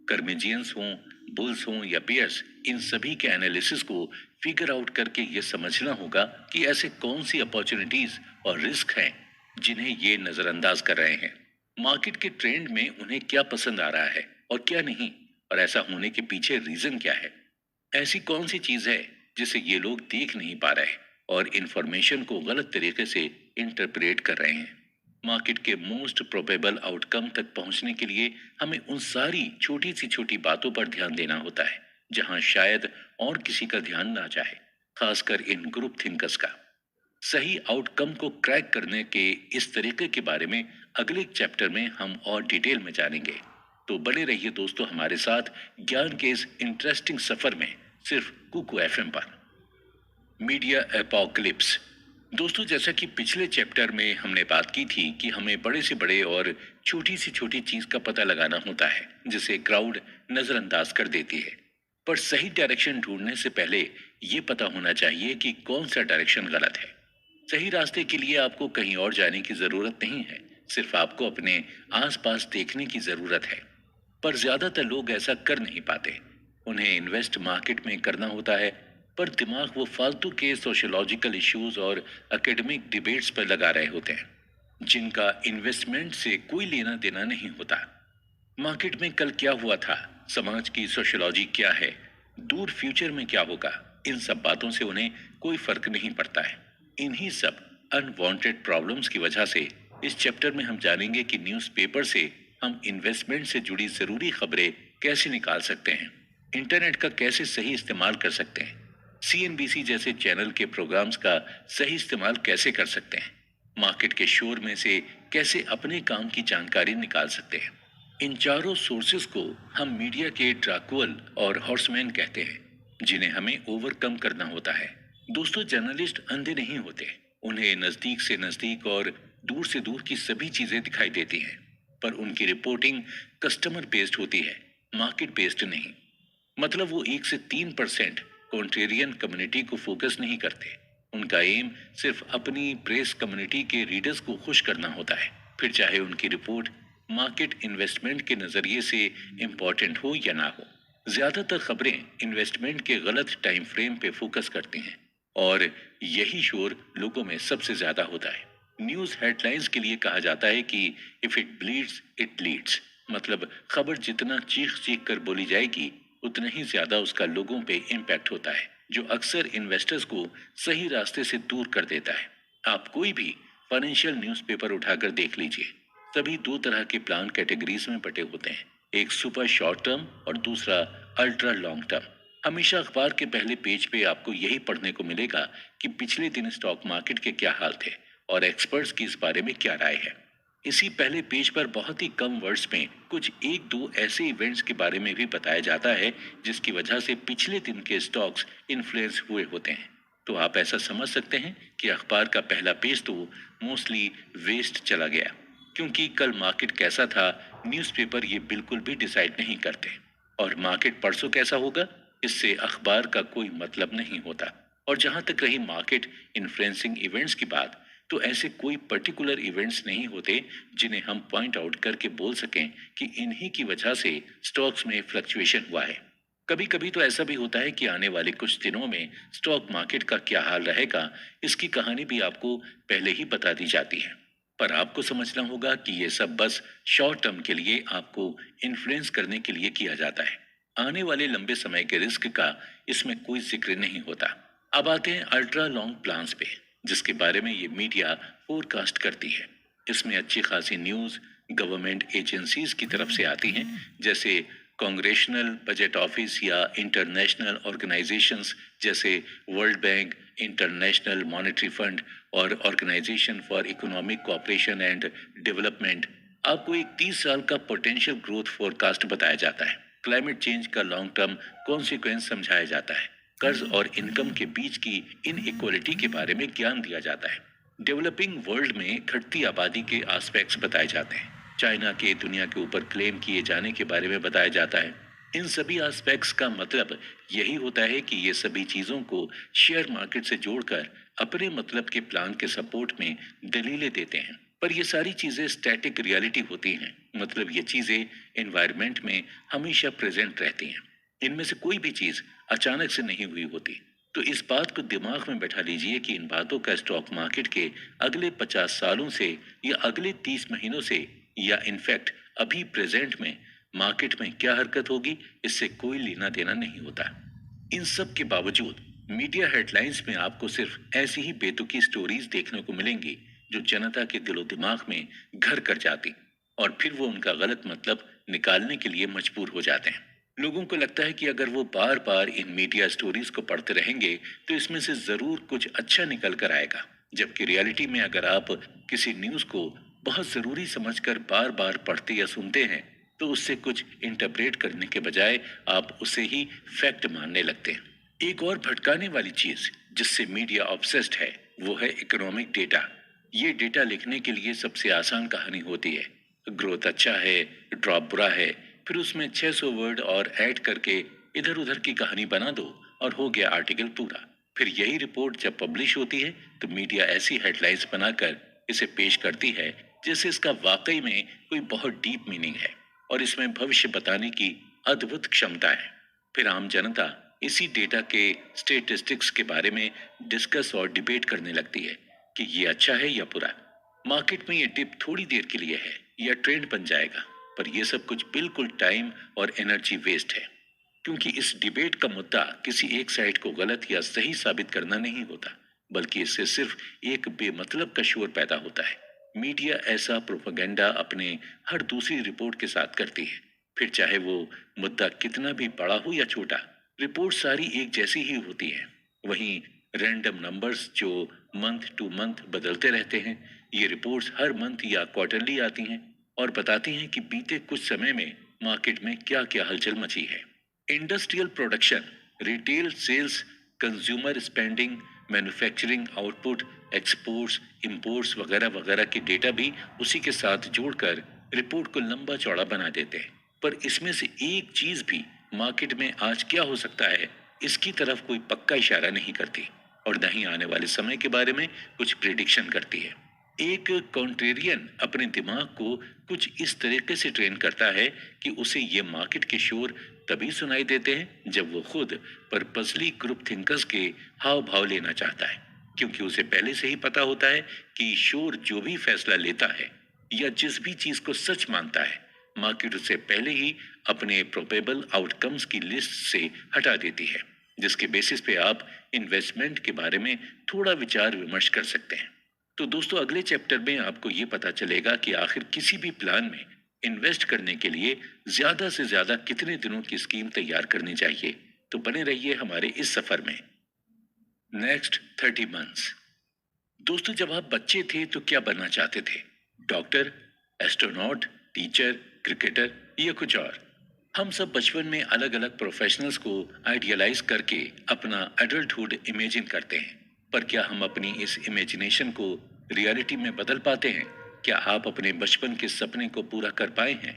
कर्मेजियंस हों, बुल्स हों या बियर्स, इन सभी के एनालिसिस को फिगर आउट करके ये समझना होगा कि ऐसे कौन सी अपॉर्चुनिटीज और रिस्क हैं जिन्हें ये नजरअंदाज कर रहे हैं। मार्केट के ट्रेंड में उन्हें क्या पसंद आ रहा है और क्या नहीं, और ऐसा होने के पीछे रीजन क्या है। ऐसी कौन सी चीज है जिसे ये लोग देख नहीं पा रहे और इंफॉर्मेशन को गलत तरीके से इंटरप्रेट कर रहे हैं। मार्केट के मोस्ट प्रोबेबल आउटकम तक पहुंचने के लिए हमें उन सारी छोटी सी छोटी बातों पर ध्यान देना होता है जहां शायद और किसी का ध्यान ना जाए, खासकर इन ग्रुप थिंकर्स का। सही आउटकम को क्रैक करने के इस तरीके के बारे में अगले चैप्टर में हम और डिटेल में जानेंगे। तो बने रहिए दोस्तों हमारे साथ ज्ञान के इस इंटरेस्टिंग सफर में, सिर्फ कुकू एफएम पर। Media apocalypse. दोस्तों, जैसा कि पिछले चैप्टर में हमने बात की थी कि हमें बड़े से बड़े और छोटी सी छोटी चीज का पता लगाना होता है जिसे क्राउड नजरअंदाज कर देती है, पर सही डायरेक्शन ढूंढने से पहले ये पता होना चाहिए कि कौन सा डायरेक्शन गलत है। सही रास्ते के लिए आपको कहीं और जाने की जरूरत नहीं है, सिर्फ आपको अपने आसपास देखने की जरूरत है। पर ज्यादातर लोग ऐसा कर नहीं पाते। उन्हें इन्वेस्ट मार्केट में करना होता है, पर दिमाग वो फालतू के सोशियोलॉजिकल इश्यूज और एकेडमिक डिबेट्स पर लगा रहे होते हैं जिनका इन्वेस्टमेंट से कोई लेना देना नहीं होता। मार्केट में कल क्या हुआ था, समाज की सोशियोलॉजी क्या है, दूर फ्यूचर में क्या होगा, इन सब बातों से उन्हें कोई फर्क नहीं पड़ता है। इन्हीं सब अनवांटेड प्रॉब्लम्स की वजह से इस चैप्टर में हम जानेंगे कि न्यूज़पेपर से हम इन्वेस्टमेंट से जुड़ी जरूरी खबरें कैसे निकाल सकते हैं, इंटरनेट का कैसे सही इस्तेमाल कर सकते हैं, सीएनबीसी जैसे चैनल के प्रोग्राम्स का सही इस्तेमाल कैसे कर सकते हैं, मार्केट के शोर में से कैसे अपने काम की जानकारी निकाल सकते हैं। इन चारों सोर्सेस को हम मीडिया के ड्राकुअल और हॉर्समैन कहते हैं, जिन्हें हमें ओवरकम करना होता है। दोस्तों, जर्नलिस्ट अंधे नहीं होते, उन्हें नजदीक से नजदीक और दूर से दूर की सभी चीजें दिखाई देती हैं, पर उनकी रिपोर्टिंग कस्टमर बेस्ड होती है, मार्केट बेस्ड नहीं। मतलब वो 1 से 3% कॉन्ट्रेरियन कम्युनिटी को फोकस नहीं करते। उनका एम सिर्फ अपनी प्रेस कम्युनिटी के रीडर्स को खुश करना होता है, फिर चाहे उनकी रिपोर्ट मार्केट इन्वेस्टमेंट के नजरिए से इम्पोर्टेंट हो या ना हो। ज्यादातर खबरें इन्वेस्टमेंट के गलत टाइम फ्रेम पे फोकस करती हैं और यही शोर लोगों में सबसे ज्यादा होता है। न्यूज हेडलाइंस के लिए कहा जाता है कि if it bleeds it leads, मतलब खबर जितना चीख चीख कर बोली जाएगी उतना ही ज्यादा उसका लोगों पे इम्पैक्ट होता है, जो अक्सर इन्वेस्टर्स को सही रास्ते से दूर कर देता है। आप कोई भी फाइनेंशियल न्यूज़पेपर उठाकर देख लीजिए, सभी दो तरह के प्लान कैटेगरीज में बटे होते हैं, एक सुपर शॉर्ट टर्म और दूसरा अल्ट्रा लॉन्ग टर्म। हमेशा अखबार के पहले पेज पे आपको यही पढ़ने को मिलेगा कि पिछले दिन स्टॉक मार्केट के क्या हाल थे और एक्सपर्ट्स की इस बारे में क्या राय है। इसी पहले पेज पर बहुत ही कम वर्ड्स में कुछ एक दो ऐसे इवेंट्स के बारे में भी बताया जाता है जिसकी वजह से पिछले दिन के स्टॉक्स इन्फ्लुएंस हुए होते हैं। तो आप ऐसा समझ सकते हैं कि अखबार का पहला पेज तो मोस्टली वेस्ट चला गया, क्योंकि कल मार्केट कैसा था न्यूज़पेपर ये बिल्कुल भी डिसाइड नहीं करते, और मार्केट परसों कैसा होगा इससे अखबार का कोई मतलब नहीं होता। और जहां तक रही मार्केट इन्फ्लुएंसिंग इवेंट्स की बात, तो ऐसे कोई पर्टिकुलर इवेंट्स नहीं होते जिन्हें हम पॉइंट आउट करके बोल सकें कि इन्हीं की वजह से स्टॉक्स में फ्लक्चुएशन हुआ है। कभी कभी तो ऐसा भी होता है कि आने वाले कुछ दिनों में स्टॉक मार्केट का क्या हाल रहेगा इसकी कहानी भी आपको पहले ही बता दी जाती है। पर आपको समझना होगा कि ये सब बस शॉर्ट टर्म के लिए आपको इन्फ्लुएंस करने के लिए किया जाता है। आने वाले लंबे समय के रिस्क का इसमें कोई जिक्र नहीं होता। अब आते हैं अल्ट्रा लॉन्ग प्लान्स पे, जिसके बारे में ये मीडिया फोरकास्ट करती है। इसमें अच्छी खासी न्यूज गवर्नमेंट एजेंसीज की तरफ से आती हैं, जैसे कांग्रेशनल बजट ऑफिस या इंटरनेशनल ऑर्गेनाइजेशंस जैसे World Bank, International Monetary Fund और Organisation for Economic Cooperation and Development. आपको एक 30 साल का पोटेंशियल ग्रोथ फोरकास्ट बताया जाता है। क्लाइमेट चेंज का लॉन्ग टर्म कॉन्सिक्वेंस समझाया जाता है। कर्ज और इनकम के बीच की इन इक्वलिटी के बारे में ज्ञान दिया जाता है। डेवलपिंग वर्ल्ड में घटती आबादी के एस्पेक्ट्स बताए जाते हैं। चाइना के दुनिया के ऊपर क्लेम किए जाने के बारे में बताया जाता है। इन सभी एस्पेक्ट्स का मतलब यही होता है कि ये सभी चीजों को शेयर मार्केट से जोड़कर अपने मतलब के प्लान के सपोर्ट में दलीलें देते हैं। पर ये सारी चीजें स्टैटिक रियलिटी होती हैं, मतलब ये चीजें एनवायरनमेंट में हमेशा प्रेजेंट रहती हैं। इनमें से कोई भी चीज अचानक से नहीं हुई होती। तो इस बात को दिमाग में बैठा लीजिए कि इन बातों का स्टॉक मार्केट के अगले 50 सालों से या अगले 30 महीनों से या इनफैक्ट अभी प्रेजेंट में मार्केट में क्या हरकत होगी इससे कोई लेना देना नहीं होता। इन सब के बावजूद मीडिया हेडलाइंस में आपको सिर्फ ऐसी ही बेतुकी स्टोरीज देखने को मिलेंगी जो जनता के दिलो दिमाग में घर कर जाती और फिर वो उनका गलत मतलब निकालने के लिए मजबूर हो जाते हैं। लोगों को लगता है कि अगर वो बार बार इन मीडिया स्टोरीज को पढ़ते रहेंगे तो इसमें से जरूर कुछ अच्छा निकल कर आएगा, जबकि रियलिटी में अगर आप किसी न्यूज को बहुत जरूरी समझकर बार बार पढ़ते या सुनते हैं तो उससे कुछ इंटरप्रेट करने के बजाय आप उसे ही फैक्ट मानने लगते हैं। एक और भटकाने वाली चीज जिससे मीडिया ऑब्सेस्ड है वो है इकोनॉमिक डेटा। ये डेटा लिखने के लिए सबसे आसान कहानी होती है, ग्रोथ अच्छा है, ड्रॉप बुरा है, फिर उसमें 600 वर्ड और ऐड करके इधर उधर की कहानी बना दो और हो गया आर्टिकल पूरा। फिर यही रिपोर्ट जब पब्लिश होती है तो मीडिया ऐसी हेडलाइंस बनाकर इसे पेश करती है जैसे इसका वाकई में कोई बहुत डीप मीनिंग है और इसमें भविष्य बताने की अद्भुत क्षमता है। फिर आम जनता इसी डेटा के स्टेटिस्टिक्स के बारे में डिस्कस और डिबेट करने लगती है कि ये अच्छा है या बुरा। मार्केट में ये टिप थोड़ी देर के लिए है या ट्रेंड बन जाएगा, पर यह सब कुछ बिल्कुल टाइम और एनर्जी वेस्ट है, क्योंकि इस डिबेट का मुद्दा किसी एक साइड को गलत या सही साबित करना नहीं होता, बल्कि इससे सिर्फ एक बेमतलब का शोर पैदा होता है। मीडिया ऐसा प्रोपेगेंडा अपने हर दूसरी रिपोर्ट के साथ करती है, फिर चाहे वो मुद्दा कितना भी बड़ा हो या छोटा, रिपोर्ट सारी एक जैसी ही होती है। वहीं रैंडम नंबर्स जो मंथ टू मंथ बदलते रहते हैं, ये रिपोर्ट्स हर मंथ या क्वार्टरली आती हैं और बताती हैं कि बीते कुछ समय में मार्केट में क्या क्या हलचल मची है। Industrial production, retail sales, consumer spending, manufacturing output, exports, imports वगैरह वगैरह के डेटा भी उसी के साथ जोड़कर रिपोर्ट को लंबा चौड़ा बना देते हैं, पर इसमें से एक चीज भी मार्केट में आज क्या हो सकता है इसकी तरफ कोई पक्का इशारा नहीं करती और न ही आने वाले समय के बारे में कुछ प्रिडिक्शन करती है। एक कॉन्ट्रेरियन अपने दिमाग को कुछ इस तरीके से ट्रेन करता है कि उसे ये मार्केट के शोर तभी सुनाई देते हैं जब वो खुद पर्पसली ग्रुप थिंकर्स के हाव भाव लेना चाहता है, क्योंकि उसे पहले से ही पता होता है कि शोर जो भी फैसला लेता है या जिस भी चीज को सच मानता है, मार्केट उससे पहले ही अपने प्रोबेबल आउटकम्स की लिस्ट से हटा देती है, जिसके बेसिस पे आप इन्वेस्टमेंट के बारे में थोड़ा विचार विमर्श कर सकते हैं। तो दोस्तों, अगले चैप्टर में आपको ये पता चलेगा कि आखिर किसी भी प्लान में इन्वेस्ट करने के लिए ज्यादा से ज्यादा कितने दिनों की स्कीम तैयार करनी चाहिए। तो बने रहिए हमारे इस सफर में। Next 30 months. दोस्तों, जब आप बच्चे थे तो क्या बनना चाहते थे? डॉक्टर, एस्ट्रोनॉट, टीचर, क्रिकेटर या कुछ और? हम सब बचपन में अलग अलग प्रोफेशनल्स को आइडियलाइज करके अपना एडल्टहुड इमेजिन करते हैं, पर क्या हम अपनी इस इमेजिनेशन को रियलिटी में बदल पाते हैं? क्या आप अपने बचपन के सपने को पूरा कर पाए हैं?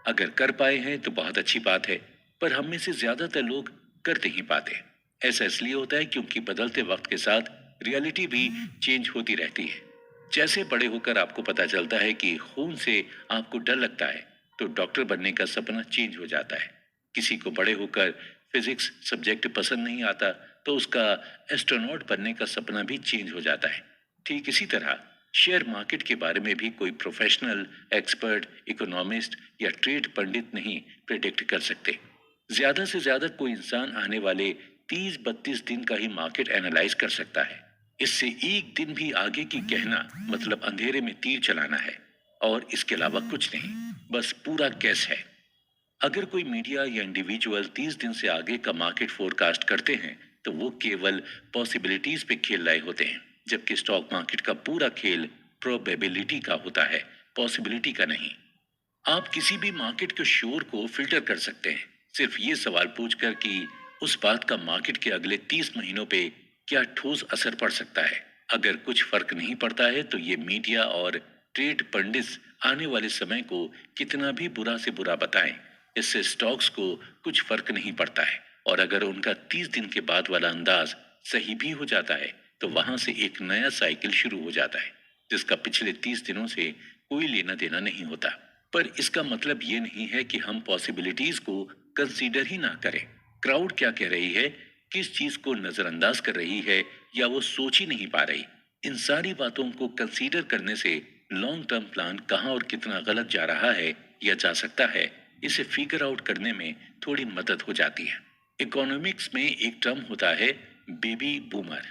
अगर कर पाए हैं तो बहुत अच्छी बात है, पर हम में से ज्यादातर लोग कर नहीं पाते। ऐसा इसलिए होता है क्योंकि बदलते वक्त के साथ रियलिटी भी चेंज होती रहती है। जैसे बड़े होकर आपको पता चलता है कि खून से आपको डर लगता है, तो डॉक्टर बनने का सपना चेंज हो जाता है। किसी को बड़े होकर फिजिक्स सब्जेक्ट पसंद नहीं आता, तो उसका एस्ट्रोनॉट बनने का सपना भी चेंज हो जाता है। ठीक इसी तरह शेयर मार्केट के बारे में भी कोई प्रोफेशनल, एक्सपर्ट, इकोनॉमिस्ट या ट्रेड पंडित नहीं प्रेडिक्ट कर सकते। ज्यादा से ज्यादा कोई इंसान आने वाले 30-32 दिन का ही मार्केट एनालाइज कर सकता है। इससे एक दिन भी आगे की कहना मतलब अंधेरे में तीर चलाना है, और इसके अलावा कुछ नहीं, बस पूरा कैस है। अगर कोई मीडिया या इंडिविजुअल 30 दिन से आगे का मार्केट फोरकास्ट करते हैं तो वो केवल पॉसिबिलिटीज पे खेल रहे होते हैं, जबकि स्टॉक मार्केट का पूरा खेल प्रोबेबिलिटी का होता है, पॉसिबिलिटी का नहीं। आप किसी भी मार्केट के शोर को फिल्टर कर सकते हैं, सिर्फ ये सवाल पूछकर कि उस बात का मार्केट के अगले 30 महीनों पे क्या ठोस असर पड़ सकता है। अगर कुछ फर्क नहीं पड़ता है तो ये मीडिया और ट्रेड पंडित आने वाले समय को कितना भी बुरा से बुरा बताएं, इससे स्टॉक्स को कुछ फर्क नहीं पड़ता है। और अगर उनका 30 दिन के बाद वाला अंदाज सही भी हो जाता है तो वहां से एक नया साइकिल शुरू हो जाता है, जिसका पिछले 30 दिनों से कोई लेना देना नहीं होता। पर इसका मतलब ये नहीं है कि हम पॉसिबिलिटीज को कंसीडर ही ना करें। क्राउड क्या कह रही है, किस चीज को नजरअंदाज कर रही है, या वो सोच ही नहीं पा रही, इन सारी बातों को कंसीडर करने से लॉन्ग टर्म प्लान कहाँ और कितना गलत जा रहा है या जा सकता है, इसे फिगर आउट करने में थोड़ी मदद हो जाती है। इकोनॉमिक्स में एक टर्म होता है बेबी बूमर।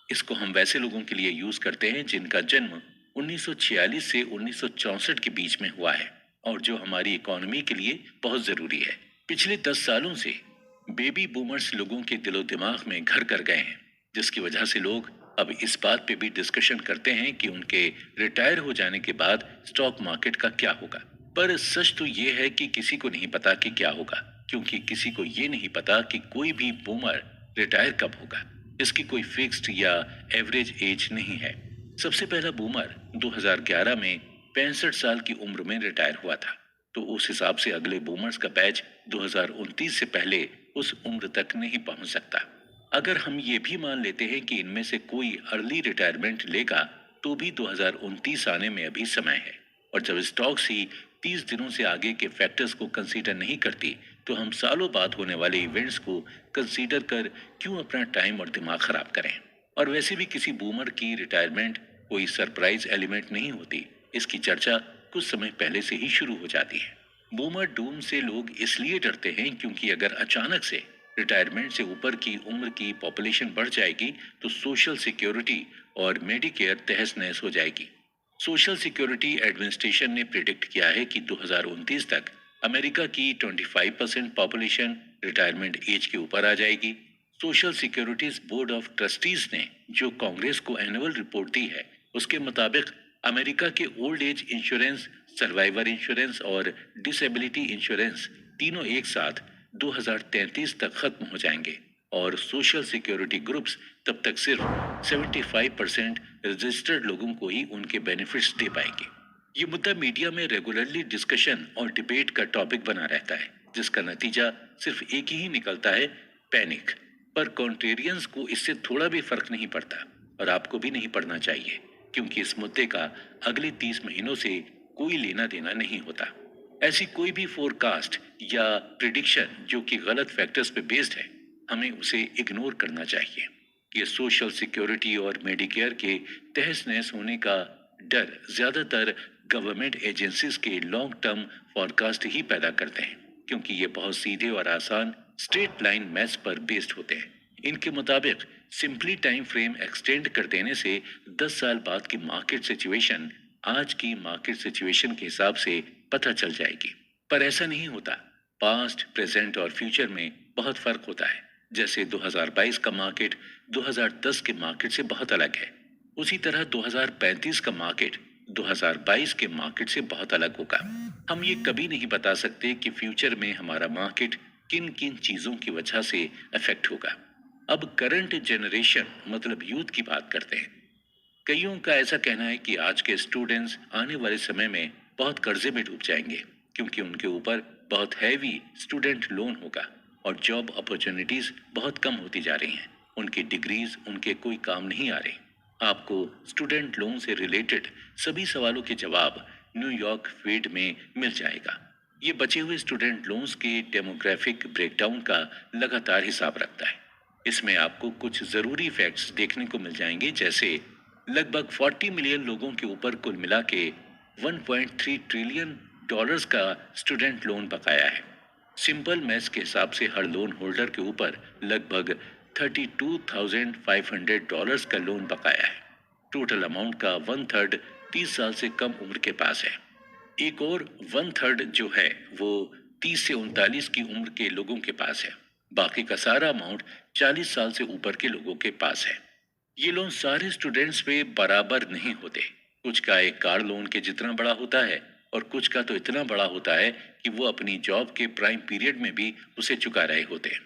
इसको हम वैसे लोगों के लिए यूज करते हैं जिनका जन्म 1946 से 1964 के बीच में हुआ है, और जो हमारी इकोनॉमी के लिए बहुत जरूरी है। पिछले 10 सालों से बेबी बूमर्स लोगों के दिलो दिमाग में घर कर गए हैं, जिसकी वजह से लोग अब इस बात पे भी डिस्कशन करते हैं कि उनके रिटायर हो जाने के बाद स्टॉक मार्केट का क्या होगा। पर सच तो ये है कि किसी को नहीं पता कि क्या होगा, क्योंकि किसी को ये नहीं पता कि कोई भी बूमर रिटायर कब होगा। इसकी कोई फिक्स्ड या एवरेज एज नहीं है। सबसे पहला बूमर 2011 में 65 साल की उम्र में रिटायर हुआ था, तो उस हिसाब से अगले बूमर्स का बैच 2029 से पहले उस उम्र तक नहीं पहुंच सकता। अगर हम ये भी मान लेते हैं कि इनमें से कोई अर्ली रिटायरमेंट लेगा, तो भी 2029 आने में अभी समय है। और जब स्टॉक्स ही 30 दिनों से आगे के फैक्टर्स को कंसीडर नहीं करती, तो हम सालों बाद होने वाले इवेंट्स को कंसीडर कर क्यों अपना टाइम और दिमाग खराब करें। और वैसे भी किसी बूमर की रिटायरमेंट कोई सरप्राइज एलिमेंट नहीं होती, इसकी चर्चा कुछ समय पहले से ही शुरू हो जाती है। बूमर डूम से लोग इसलिए डरते हैं क्योंकि अगर अचानक से रिटायरमेंट से ऊपर की उम्र की पॉपुलेशन बढ़ जाएगी तो सोशल सिक्योरिटी और मेडिकेयर तहस नहस हो जाएगी। सोशल सिक्योरिटी एडमिनिस्ट्रेशन ने प्रिडिक्ट किया है कि 2029 तक अमेरिका की 25% पॉपुलेशन रिटायरमेंट एज के ऊपर आ जाएगी। Social securities board of trustees ने जो कांग्रेस को एनुअल रिपोर्ट दी है, उसके मुताबिक अमेरिका के old age insurance, survivor insurance और डिसेबिलिटी इंश्योरेंस तीनों एक साथ 2033 तक खत्म हो जाएंगे, और सोशल सिक्योरिटी ग्रुप्स तब तक सिर्फ 75% रजिस्टर्ड लोगों को ही उनके बेनिफिट्स दे पाएंगे। ये मुद्दा मीडिया में रेगुलरली डिस्कशन और डिबेट का टॉपिक बना रहता है, जिसका नतीजा सिर्फ एक ही निकलता है, पैनिक। पर कॉन्ट्रेरियंस को इससे थोड़ा भी फर्क नहीं पड़ता, और आपको भी नहीं पड़ना चाहिए, क्योंकि इस मुद्दे का अगले 30 महीनों से कोई लेना देना नहीं होता। ऐसी कोई भी फोरकास्ट या प्रिडिक्शन जो कि गलत फैक्टर्स पे बेस्ड है, हमें उसे इग्नोर करना चाहिए। ये सोशल सिक्योरिटी और मेडिकेयर के तहस नहस होने का डर ज्यादातर गवर्नमेंट एजेंसीज के लॉन्ग टर्म फॉरकास्ट ही पैदा करते हैं, क्योंकि ये बहुत सीधे और आसान स्ट्रेट लाइन मैथ्स पर बेस्ड होते हैं। इनके मुताबिक सिंपली टाइम फ्रेम एक्सटेंड कर देने से 10 साल बाद की मार्केट सिचुएशन आज की मार्केट सिचुएशन के हिसाब से पता चल जाएगी। पर ऐसा नहीं होता। पास्ट, प्रेजेंट और फ्यूचर में बहुत फर्क होता है। जैसे 2022 का मार्केट 2010 के मार्केट से बहुत अलग है, उसी तरह 2035 का मार्केट 2022 के मार्केट से बहुत अलग होगा। हम ये कभी नहीं बता सकते कि फ्यूचर में हमारा मार्केट किन किन चीजों की वजह से अफेक्ट होगा। अब करंट जनरेशन मतलब यूथ की बात करते हैं। कईयों का ऐसा कहना है कि आज के स्टूडेंट्स आने वाले समय में बहुत कर्जे में डूब जाएंगे, क्योंकि उनके ऊपर बहुत हैवी स्टूडेंट लोन होगा और जॉब अपॉर्चुनिटीज बहुत कम होती जा रही हैं। उनकी डिग्रीज उनके कोई काम नहीं आ रही। आपको स्टूडेंट लोन से रिलेटेड सभी सवालों के जवाब न्यूयॉर्क फेड में मिल जाएगा। ये बचे हुए स्टूडेंट लोन्स के डेमोग्राफिक ब्रेकडाउन का लगातार हिसाब रखता है। इसमें आपको कुछ जरूरी फैक्ट्स देखने को मिल जाएंगे, जैसे लगभग 40 मिलियन लोगों के ऊपर कुल मिला के 1.3 ट्रिलियन डॉलर्स का स्टूडेंट लोन बकाया है। सिंपल मैथ्स के हिसाब से हर लोन होल्डर के ऊपर लगभग 32,500 डॉलर्स का लोन बकाया है। टोटल अमाउंट का 1/3 30 साल से कम उम्र के पास है। एक और 1/3 जो है वो 30 से 39 की उम्र के लोगों के पास है। बाकी का सारा अमाउंट 40 साल से ऊपर के लोगों के पास है। ये लोन सारे स्टूडेंट्स पे बराबर नहीं होते। कुछ का एक कार लोन के जितना बड़ा होता है और कुछ का तो इतना बड़ा होता है कि वो अपनी जॉब के प्राइम पीरियड में भी उसे चुका रहे होते हैं।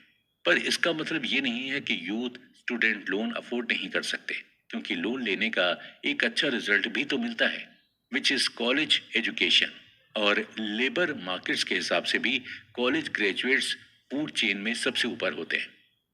पर इसका मतलब ये नहीं है कि यूथ स्टूडेंट लोन अफोर्ड नहीं कर सकते, क्योंकि लोन लेने का एक अच्छा रिजल्ट भी तो मिलता है, विच इज कॉलेज एजुकेशन। और लेबर मार्केट्स के हिसाब से भी कॉलेज ग्रेजुएट्स फूड चेन में सबसे ऊपर होते हैं।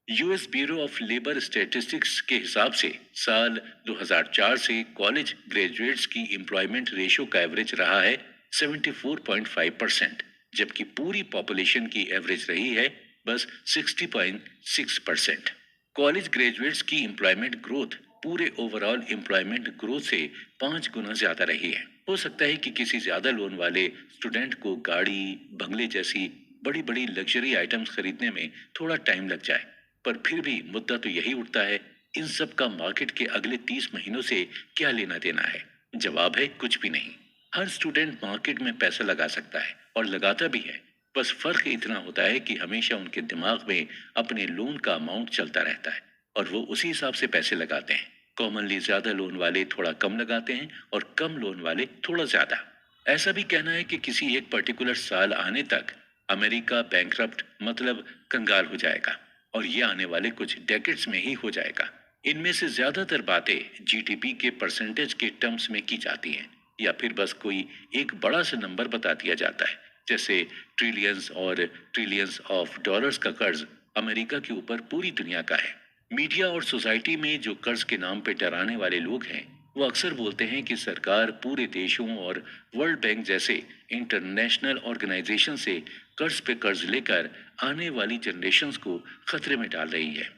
US bureau of labour statistics के हिसाब से साल 2004 से कॉलेज ग्रेजुएट्स की एम्प्लॉयमेंट रेशियो का एवरेज रहा है 74.5%, जबकि पूरी पॉपुलेशन की एवरेज रही है बस 60.6%। कॉलेज ग्रेजुएट्स की एम्प्लॉयमेंट ग्रोथ पूरे ओवरऑल एम्प्लॉयमेंट ग्रोथ से 5 गुना ज्यादा रही है। हो सकता है कि किसी ज्यादा लोन वाले स्टूडेंट को गाड़ी, बंगले जैसी बड़ी बड़ी लग्जरी आइटम्स खरीदने में थोड़ा टाइम लग जाए, पर फिर भी मुद्दा तो यही उठता है, इन सब का मार्केट के अगले 30 महीनों से क्या लेना देना है? जवाब है कुछ भी नहीं। हर स्टूडेंट मार्केट में पैसा लगा सकता है और लगाता भी है। बस फर्क इतना होता है कि हमेशा उनके दिमाग में अपने लोन का अमाउंट चलता रहता है और वो उसी हिसाब से पैसे लगाते हैं। कॉमनली ज्यादा लोन वाले थोड़ा कम लगाते हैं और कम लोन वाले थोड़ा ज्यादा। ऐसा भी कहना है कि किसी एक पर्टिकुलर साल आने तक अमेरिका बैंकरप्ट मतलब कंगाल हो जाएगा, और ये आने वाले कुछ डेकेड्स में ही हो जाएगा। इनमें से ज्यादातर बातें जीडीपी के परसेंटेज के टर्म्स में की जाती हैं, या फिर बस कोई एक बड़ा सा नंबर बता दिया जाता है, जैसे ट्रिलियंस और ट्रिलियंस ऑफ डॉलर्स का कर्ज अमेरिका के ऊपर पूरी दुनिया का है। मीडिया और सोसाइटी में जो कर्ज के नाम पे डराने वाले लोग हैं, वो अक्सर बोलते हैं कि सरकार पूरे देशों और वर्ल्ड बैंक जैसे इंटरनेशनल ऑर्गेनाइजेशन से कर्ज पे कर्ज लेकर आने वाली जनरेशन्स को खतरे में डाल रही है।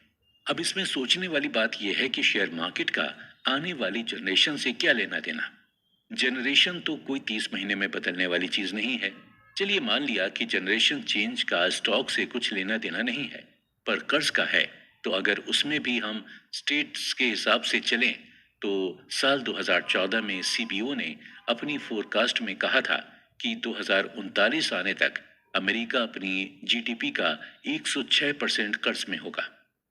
अब इसमें सोचने वाली बात यह है कि शेयर मार्केट का आने वाली जनरेशन से क्या लेना देना। जनरेशन तो कोई 30 महीने में बदलने वाली चीज नहीं है। चलिए मान लिया कि जनरेशन चेंज का स्टॉक से कुछ लेना देना नहीं है, पर कर्ज का है। तो अगर उसमें भी हम स्टेट्स के हिसाब से चलें तो साल 2014 में सीबीओ ने अपनी फोरकास्ट में कहा था कि 2039 आने तक अमेरिका अपनी जीडीपी का 106% कर्ज में होगा।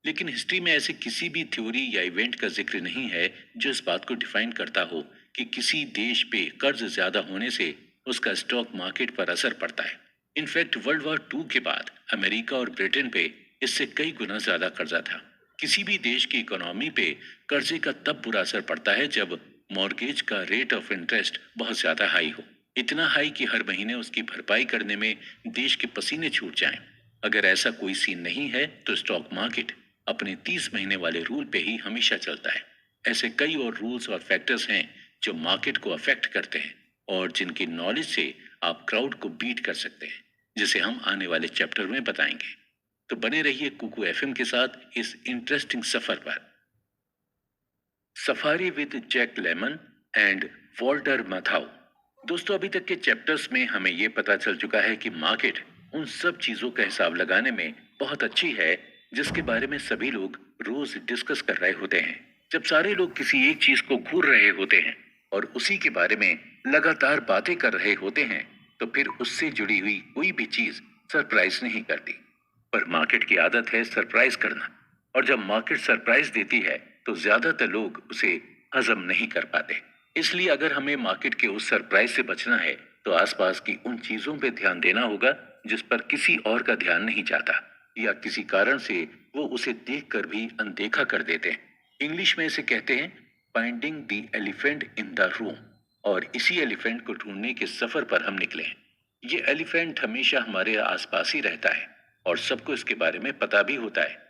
लेकिन हिस्ट्री में ऐसे किसी भी थ्योरी या इवेंट का जिक्र नहीं है जो इस बात को डिफाइन करता हो कि किसी देश पे कर्ज ज्यादा होने से उसका स्टॉक मार्केट पर असर पड़ता है। इनफैक्ट वर्ल्ड वॉर 2 के बाद अमेरिका और ब्रिटेन पे इससे कई गुना ज्यादा कर्जा था। किसी भी देश की इकोनॉमी पे कर्जे का तब बुरा असर पड़ता है जब मॉर्गेज का रेट ऑफ इंटरेस्ट बहुत ज्यादा हाई हो, इतना हाई कि हर महीने उसकी भरपाई करने में देश के पसीने छूट जाएं। अगर ऐसा कोई सीन नहीं है तो स्टॉक मार्केट अपने 30 महीने वाले रूल पे ही हमेशा चलता है। ऐसे कई और रूल्स और फैक्टर्स हैं जो मार्केट को अफेक्ट करते हैं और जिनकी नॉलेज से आप क्राउड को बीट कर सकते हैं, जिसे हम आने वाले चैप्टर में बताएंगे। तो बने रहिए कुकू एफएम के साथ इस इंटरेस्टिंग सफर पर। Safari with Jack Lemmon and Walter Matthau. दोस्तों, अभी तक के चैप्टर्स में हमें यह पता चल चुका है कि मार्केट उन सब चीजों का हिसाब लगाने में बहुत अच्छी है जिसके बारे में सभी लोग रोज डिस्कस कर रहे होते हैं। जब सारे लोग किसी एक चीज को घूर रहे होते हैं और उसी के बारे में लगातार बातें कर रहे होते हैं तो फिर उससे जुड़ी हुई कोई भी चीज सरप्राइज नहीं करती। पर मार्केट की आदत है सरप्राइज करना, और जब मार्केट सरप्राइज देती है तो ज्यादातर लोग उसे हजम नहीं कर पाते। इसलिए अगर हमें मार्केट के उस सरप्राइज से बचना है तो आसपास की उन चीजों पे ध्यान देना होगा जिस पर किसी और का ध्यान नहीं जाता, या किसी कारण से वो उसे देखकर भी अनदेखा कर देते हैं। इंग्लिश में इसे कहते हैं finding the elephant in the room, और इसी एलिफेंट को ढूंढने के सफर पर हम निकले हैं। ये एलिफेंट हमेशा हमारे आसपास ही रहता है और सबको इसके बारे में पता भी होता है।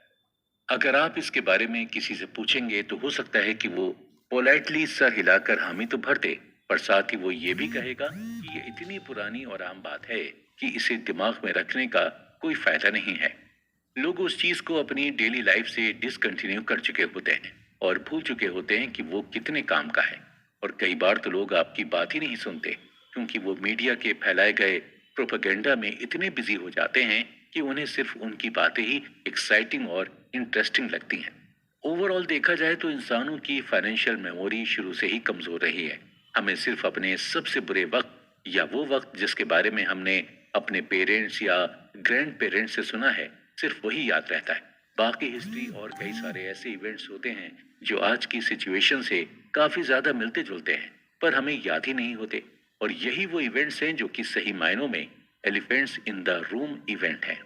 अगर आप इसके बारे में किसी से पूछेंगे तो हो सकता है कि वो पोलाइटली सर हिलाकर हामी तो भर दे, पर साथ ही वो ये भी कहेगा कि ये इतनी पुरानी और आम बात है कि इसे दिमाग में रखने का कोई फायदा नहीं है। लोग उस चीज को अपनी डेली लाइफ से डिसकंटिन्यू कर चुके होते हैं और भूल चुके होते हैं कि वो कितने काम का है। और कई बार तो लोग आपकी बात ही नहीं सुनते क्योंकि वो मीडिया के फैलाए गए प्रोपेगेंडा में इतने बिजी हो जाते हैं कि उन्हें सिर्फ उनकी बातें ही एक्साइटिंग और इंटरेस्टिंग लगती हैं। ओवरऑल देखा जाए तो इंसानों की फाइनेंशियल मेमोरी शुरू से ही कमजोर रही है। हमें सिर्फ अपने सबसे बुरे वक्त या वो वक्त जिसके बारे में हमने अपने पेरेंट्स या ग्रैंड पेरेंट्स से सुना है, सिर्फ वही याद रहता है। बाकी हिस्ट्री और कई सारे ऐसे इवेंट्स होते हैं जो आज की सिचुएशन से काफी ज्यादा मिलते जुलते हैं पर हमें याद ही नहीं होते, और यही वो इवेंट्स हैं जो कि सही मायनों में elephants in the room event है।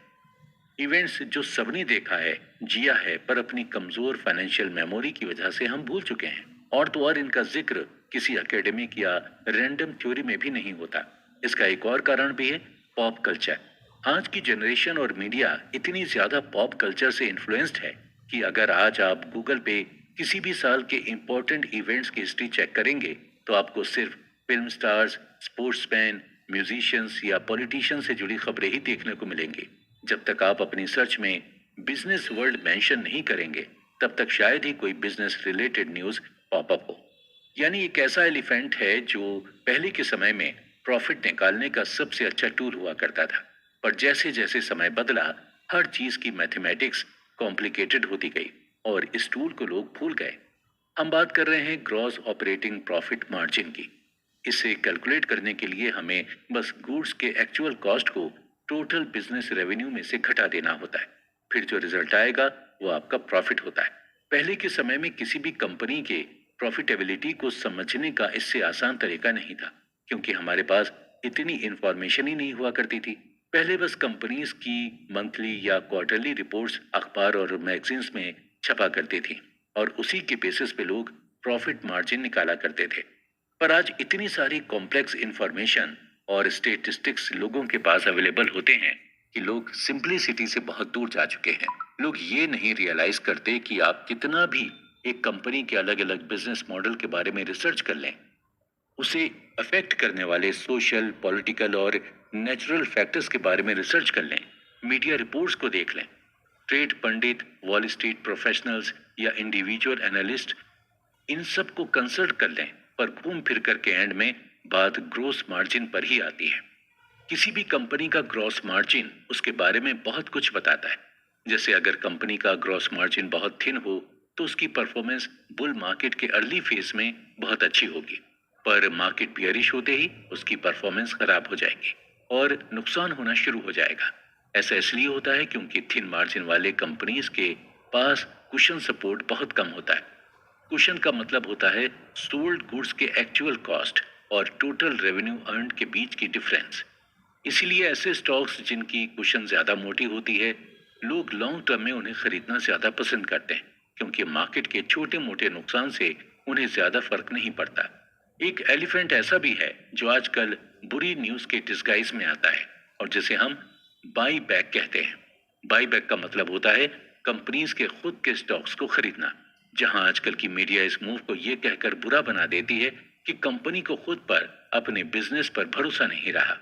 इवेंट्स जो सबने देखा है, जिया है, पर अपनी कमजोर फाइनेंशियल मेमोरी की वजह से हम भूल चुके हैं। और तो और इनका जिक्र किसी एकेडमिक या रैंडम थ्योरी में भी नहीं होता। इसका एक और कारण भी है पॉप कल्चर। आज की जनरेशन और मीडिया इतनी ज्यादा पॉप कल्चर से इन्फ्लुएंस्ड है कि अगर आज आप गूगल पे किसी भी साल के इंपॉर्टेंट इवेंट्स की हिस्ट्री चेक करेंगे तो आपको सिर्फ फिल्म स्टार्स, स्पोर्ट्समैन, म्यूजिशियंस या पॉलिटिशियन से जुड़ी खबरें ही देखने को मिलेंगी। जब तक आप अपनी सर्च में बिजनेस वर्ल्ड मेंशन नहीं करेंगे तब तक शायद ही कोई बिजनेस रिलेटेड न्यूज पॉपअप हो। यानी एक ऐसा एलिफेंट है जो पहले के समय में प्रॉफिट निकालने का सबसे अच्छा टूल हुआ करता था, पर जैसे जैसे समय बदला हर चीज की मैथमेटिक्स कॉम्प्लिकेटेड होती गई और इस टूल को लोग भूल गए। हम बात कर रहे हैं ग्रॉस ऑपरेटिंग प्रॉफिट मार्जिन की। इसे कैलकुलेट करने के लिए हमें बस गुड्स के एक्चुअल कॉस्ट को टोटल बिजनेस रेवेन्यू में से घटा देना होता है, फिर जो रिजल्ट आएगा वो आपका प्रॉफिट होता है। पहले के समय में किसी भी कंपनी के प्रॉफिटेबिलिटी को समझने का इससे आसान तरीका नहीं था क्योंकि हमारे पास इतनी इंफॉर्मेशन ही नहीं हुआ करती थी। पहले बस कंपनीज की मंथली या क्वार्टरली रिपोर्ट्स अखबार और मैगजीन्स में छपा करती थी और उसी के बेसिस पे लोग प्रॉफिट मार्जिन निकाला करते थे। पर आज इतनी सारी कॉम्प्लेक्स इंफॉर्मेशन और स्टेटिस्टिक्स लोगों के पास अवेलेबल होते हैं कि लोग सिंपलिसिटी से बहुत दूर जा चुके हैं। लोग ये नहीं रियलाइज करते कि आप कितना भी एक कंपनी के अलग अलग बिजनेस मॉडल के बारे में रिसर्च कर लें, उसे अफेक्ट करने वाले सोशल, पॉलिटिकल और नेचुरल फैक्टर्स के बारे में रिसर्च कर लें, मीडिया रिपोर्ट्स को देख लें, ट्रेड पंडित, वॉल स्ट्रीट प्रोफेशनल्स या इंडिविजुअल एनालिस्ट, इन सब को कंसल्ट कर लें, पर घूम फिर करके एंड में बात ग्रोस मार्जिन पर ही आती है। किसी भी कंपनी का ग्रॉस मार्जिन उसके बारे में बहुत कुछ बताता है। जैसे अगर कंपनी का ग्रॉस मार्जिन बहुत थिन हो तो उसकी परफॉर्मेंस बुल मार्केट के अर्ली फेज में बहुत अच्छी होगी, पर मार्केट बियरिश होते ही उसकी परफॉर्मेंस खराब हो जाएगी और नुकसान होना शुरू हो जाएगा। ऐसा इसलिए होता है क्योंकि थिन मार्जिन वाले कंपनीज के पास कुशन सपोर्ट बहुत कम होता है। कुशन का मतलब होता है सोल्ड गुड्स के एक्चुअल कॉस्ट और टोटल रेवेन्यू अर्न के बीच की डिफरेंस। इसीलिए ऐसे स्टॉक्स जिनकी कुशन ज्यादा मोटी होती है, लोग लॉन्ग टर्म में उन्हें खरीदना ज्यादा पसंद करते हैं क्योंकि मार्केट के छोटे मोटे नुकसान से उन्हें ज्यादा फर्क नहीं पड़ता। एक एलिफेंट ऐसा भी है जो आजकल बुरी न्यूज के डिस्गाइज में आता है और जिसे हम बाई बैक कहते हैं। बाई बैक का मतलब होता है कंपनीज के खुद के स्टॉक्स को खरीदना। जहां आजकल की मीडिया इस मूव को यह कहकर बुरा बना देती है कि कंपनी को खुद पर, अपने बिजनेस पर भरोसा नहीं रहा,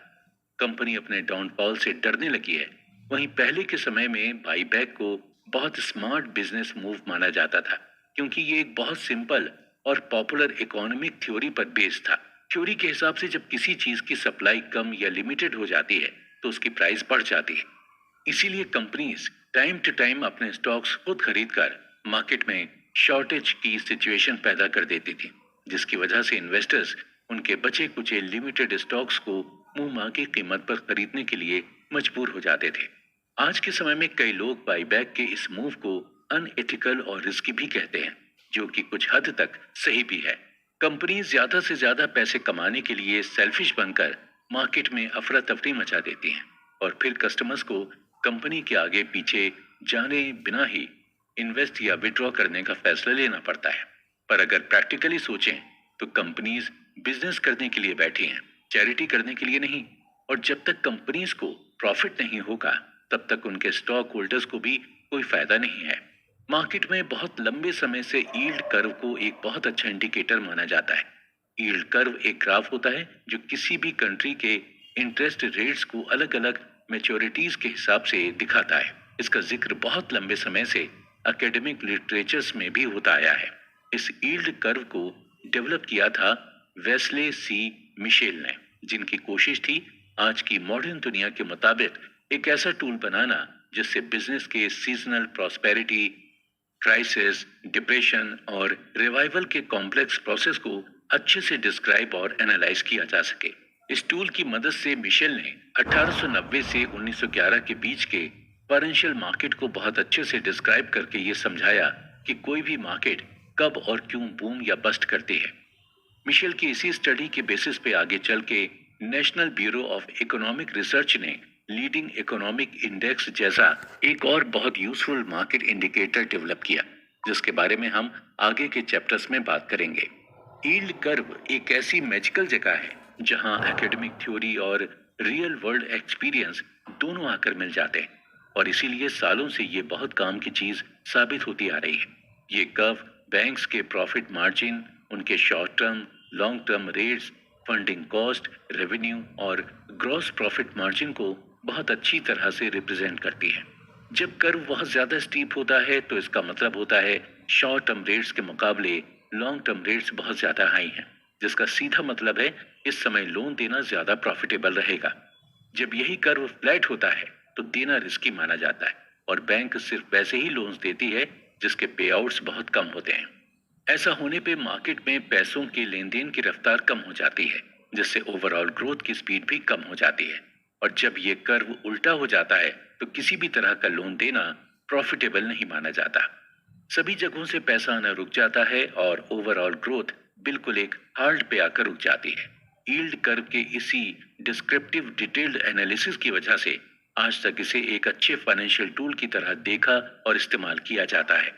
कंपनी अपने डाउनफॉल से डरने लगी है। वहीं पहले के समय में बाईबैक को बहुत स्मार्ट बिजनेस मूव माना जाता था, क्योंकि ये एक बहुत सिंपल और पॉपुलर इकोनॉमिक थ्योरी पर बेस्ड था। थ्योरी के हिसाब से जब किसी चीज की सप्लाई कम या लिमिटेड हो जाती है तो उसकी प्राइस बढ़ जाती है। इसीलिए कंपनीज टाइम टू टाइम अपने स्टॉक्स खुद खरीद कर मार्केट में शॉर्टेज की सिचुएशन पैदा कर देती थी, जिसकी वजह से इन्वेस्टर्स उनके बचे कुचे लिमिटेड स्टॉक्स को मुंह मांगी कीमत पर खरीदने के लिए मजबूर हो जाते थे। आज के समय में कई लोग बाईबैक के इस मूव को अनएथिकल और रिस्की भी कहते हैं, जो कि कुछ हद तक सही भी है। कंपनी ज्यादा से ज्यादा पैसे कमाने के लिए सेल्फिश बनकर मार्केट में अफरा तफरी मचा देती हैं और फिर कस्टमर्स को कंपनी के आगे पीछे जाने बिना ही इन्वेस्ट या विड्रॉ करने का फैसला लेना पड़ता है। पर अगर प्रैक्टिकली सोचें तो कंपनीज बिजनेस करने के लिए बैठी हैं, चैरिटी करने के लिए नहीं। और जब तक कंपनीज को प्रॉफिट नहीं होगा तब तक उनके स्टॉक होल्डर्स को भी कोई फायदा नहीं है। मार्केट में बहुत लंबे समय से यील्ड कर्व को एक बहुत अच्छा इंडिकेटर माना जाता है। यील्ड कर्व एक ग्राफ होता है जो किसी भी कंट्री के इंटरेस्ट रेट्स को अलग अलग मैच्योरिटीज के हिसाब से दिखाता है। इसका जिक्र बहुत लंबे समय से एकेडमिक लिटरेचर्स में भी होता आया है। इस यील्ड कर्व को डेवलप किया था वेस्ले सी मिशेल ने, जिनकी कोशिश थी आज की मॉडर्न दुनिया के मुताबिक एक ऐसा टूल बनाना जिससे बिजनेस के सीजनल प्रॉस्पेरिटी, क्राइसिस, डिप्रेशन और रिवाइवल के कॉम्प्लेक्स प्रोसेस को अच्छे से डिस्क्राइब और एनालाइज किया जा सके। इस टूल की मदद से मिशेल ने 1890 से 1911 के बीच के फाइनेंशियल मार्केट को बहुत अच्छे से डिस्क्राइब करके ये समझाया कि कोई भी मार्केट कब और क्यों बूम या बस्ट करती है। मिशेल की इसी स्टडी के बेसिस पे आगे चल के national bureau of economic research ने लीडिंग इकोनॉमिक इंडेक्स जैसा एक और बहुत यूजफुल मार्केट इंडिकेटर डेवलप किया, जिसके बारे में हम आगे के चैप्टर्स में बात करेंगे। यील्ड कर्व एक ऐसी मैजिकल जगह है जहां एकेडमिक थ्योरी और रियल वर्ल्ड एक्सपीरियंस दोनों आकर मिल जाते हैं और इसीलिए सालों से ये बहुत काम की चीज साबित होती आ रही है। ये कर्व बैंक्स के प्रॉफिट मार्जिन, उनके short term, long term rates, funding cost, revenue और ग्रॉस प्रॉफिट मार्जिन को बहुत अच्छी तरह से रिप्रेजेंट करती है। जब कर्व बहुत ज्यादा स्टीप होता है तो इसका मतलब होता है शॉर्ट टर्म रेट्स के मुकाबले लॉन्ग टर्म रेट्स बहुत ज्यादा हाई हैं, जिसका सीधा मतलब है इस समय लोन देना ज्यादा प्रॉफिटेबल रहेगा। जब यही कर्व फ्लैट होता है तो देना रिस्की माना जाता है और बैंक सिर्फ वैसे ही लोन्स देती है जिसके पे आउट्स बहुत कम होते हैं। ऐसा होने पे मार्केट में पैसों के लेन देन की रफ्तार कम हो जाती है, जिससे ओवरऑल ग्रोथ की स्पीड भी कम हो जाती है। और जब ये कर्व उल्टा हो जाता है तो किसी भी तरह का लोन देना प्रॉफिटेबल नहीं माना जाता। सभी जगहों से पैसा आना रुक जाता है और ओवरऑल ग्रोथ बिल्कुल एक हाल्ट पे आकर रुक जाती है। यील्ड कर्व के इसी डिस्क्रिप्टिव डिटेल्ड एनालिसिस की वजह से आज तक इसे एक अच्छे फाइनेंशियल टूल की तरह देखा और इस्तेमाल किया जाता है।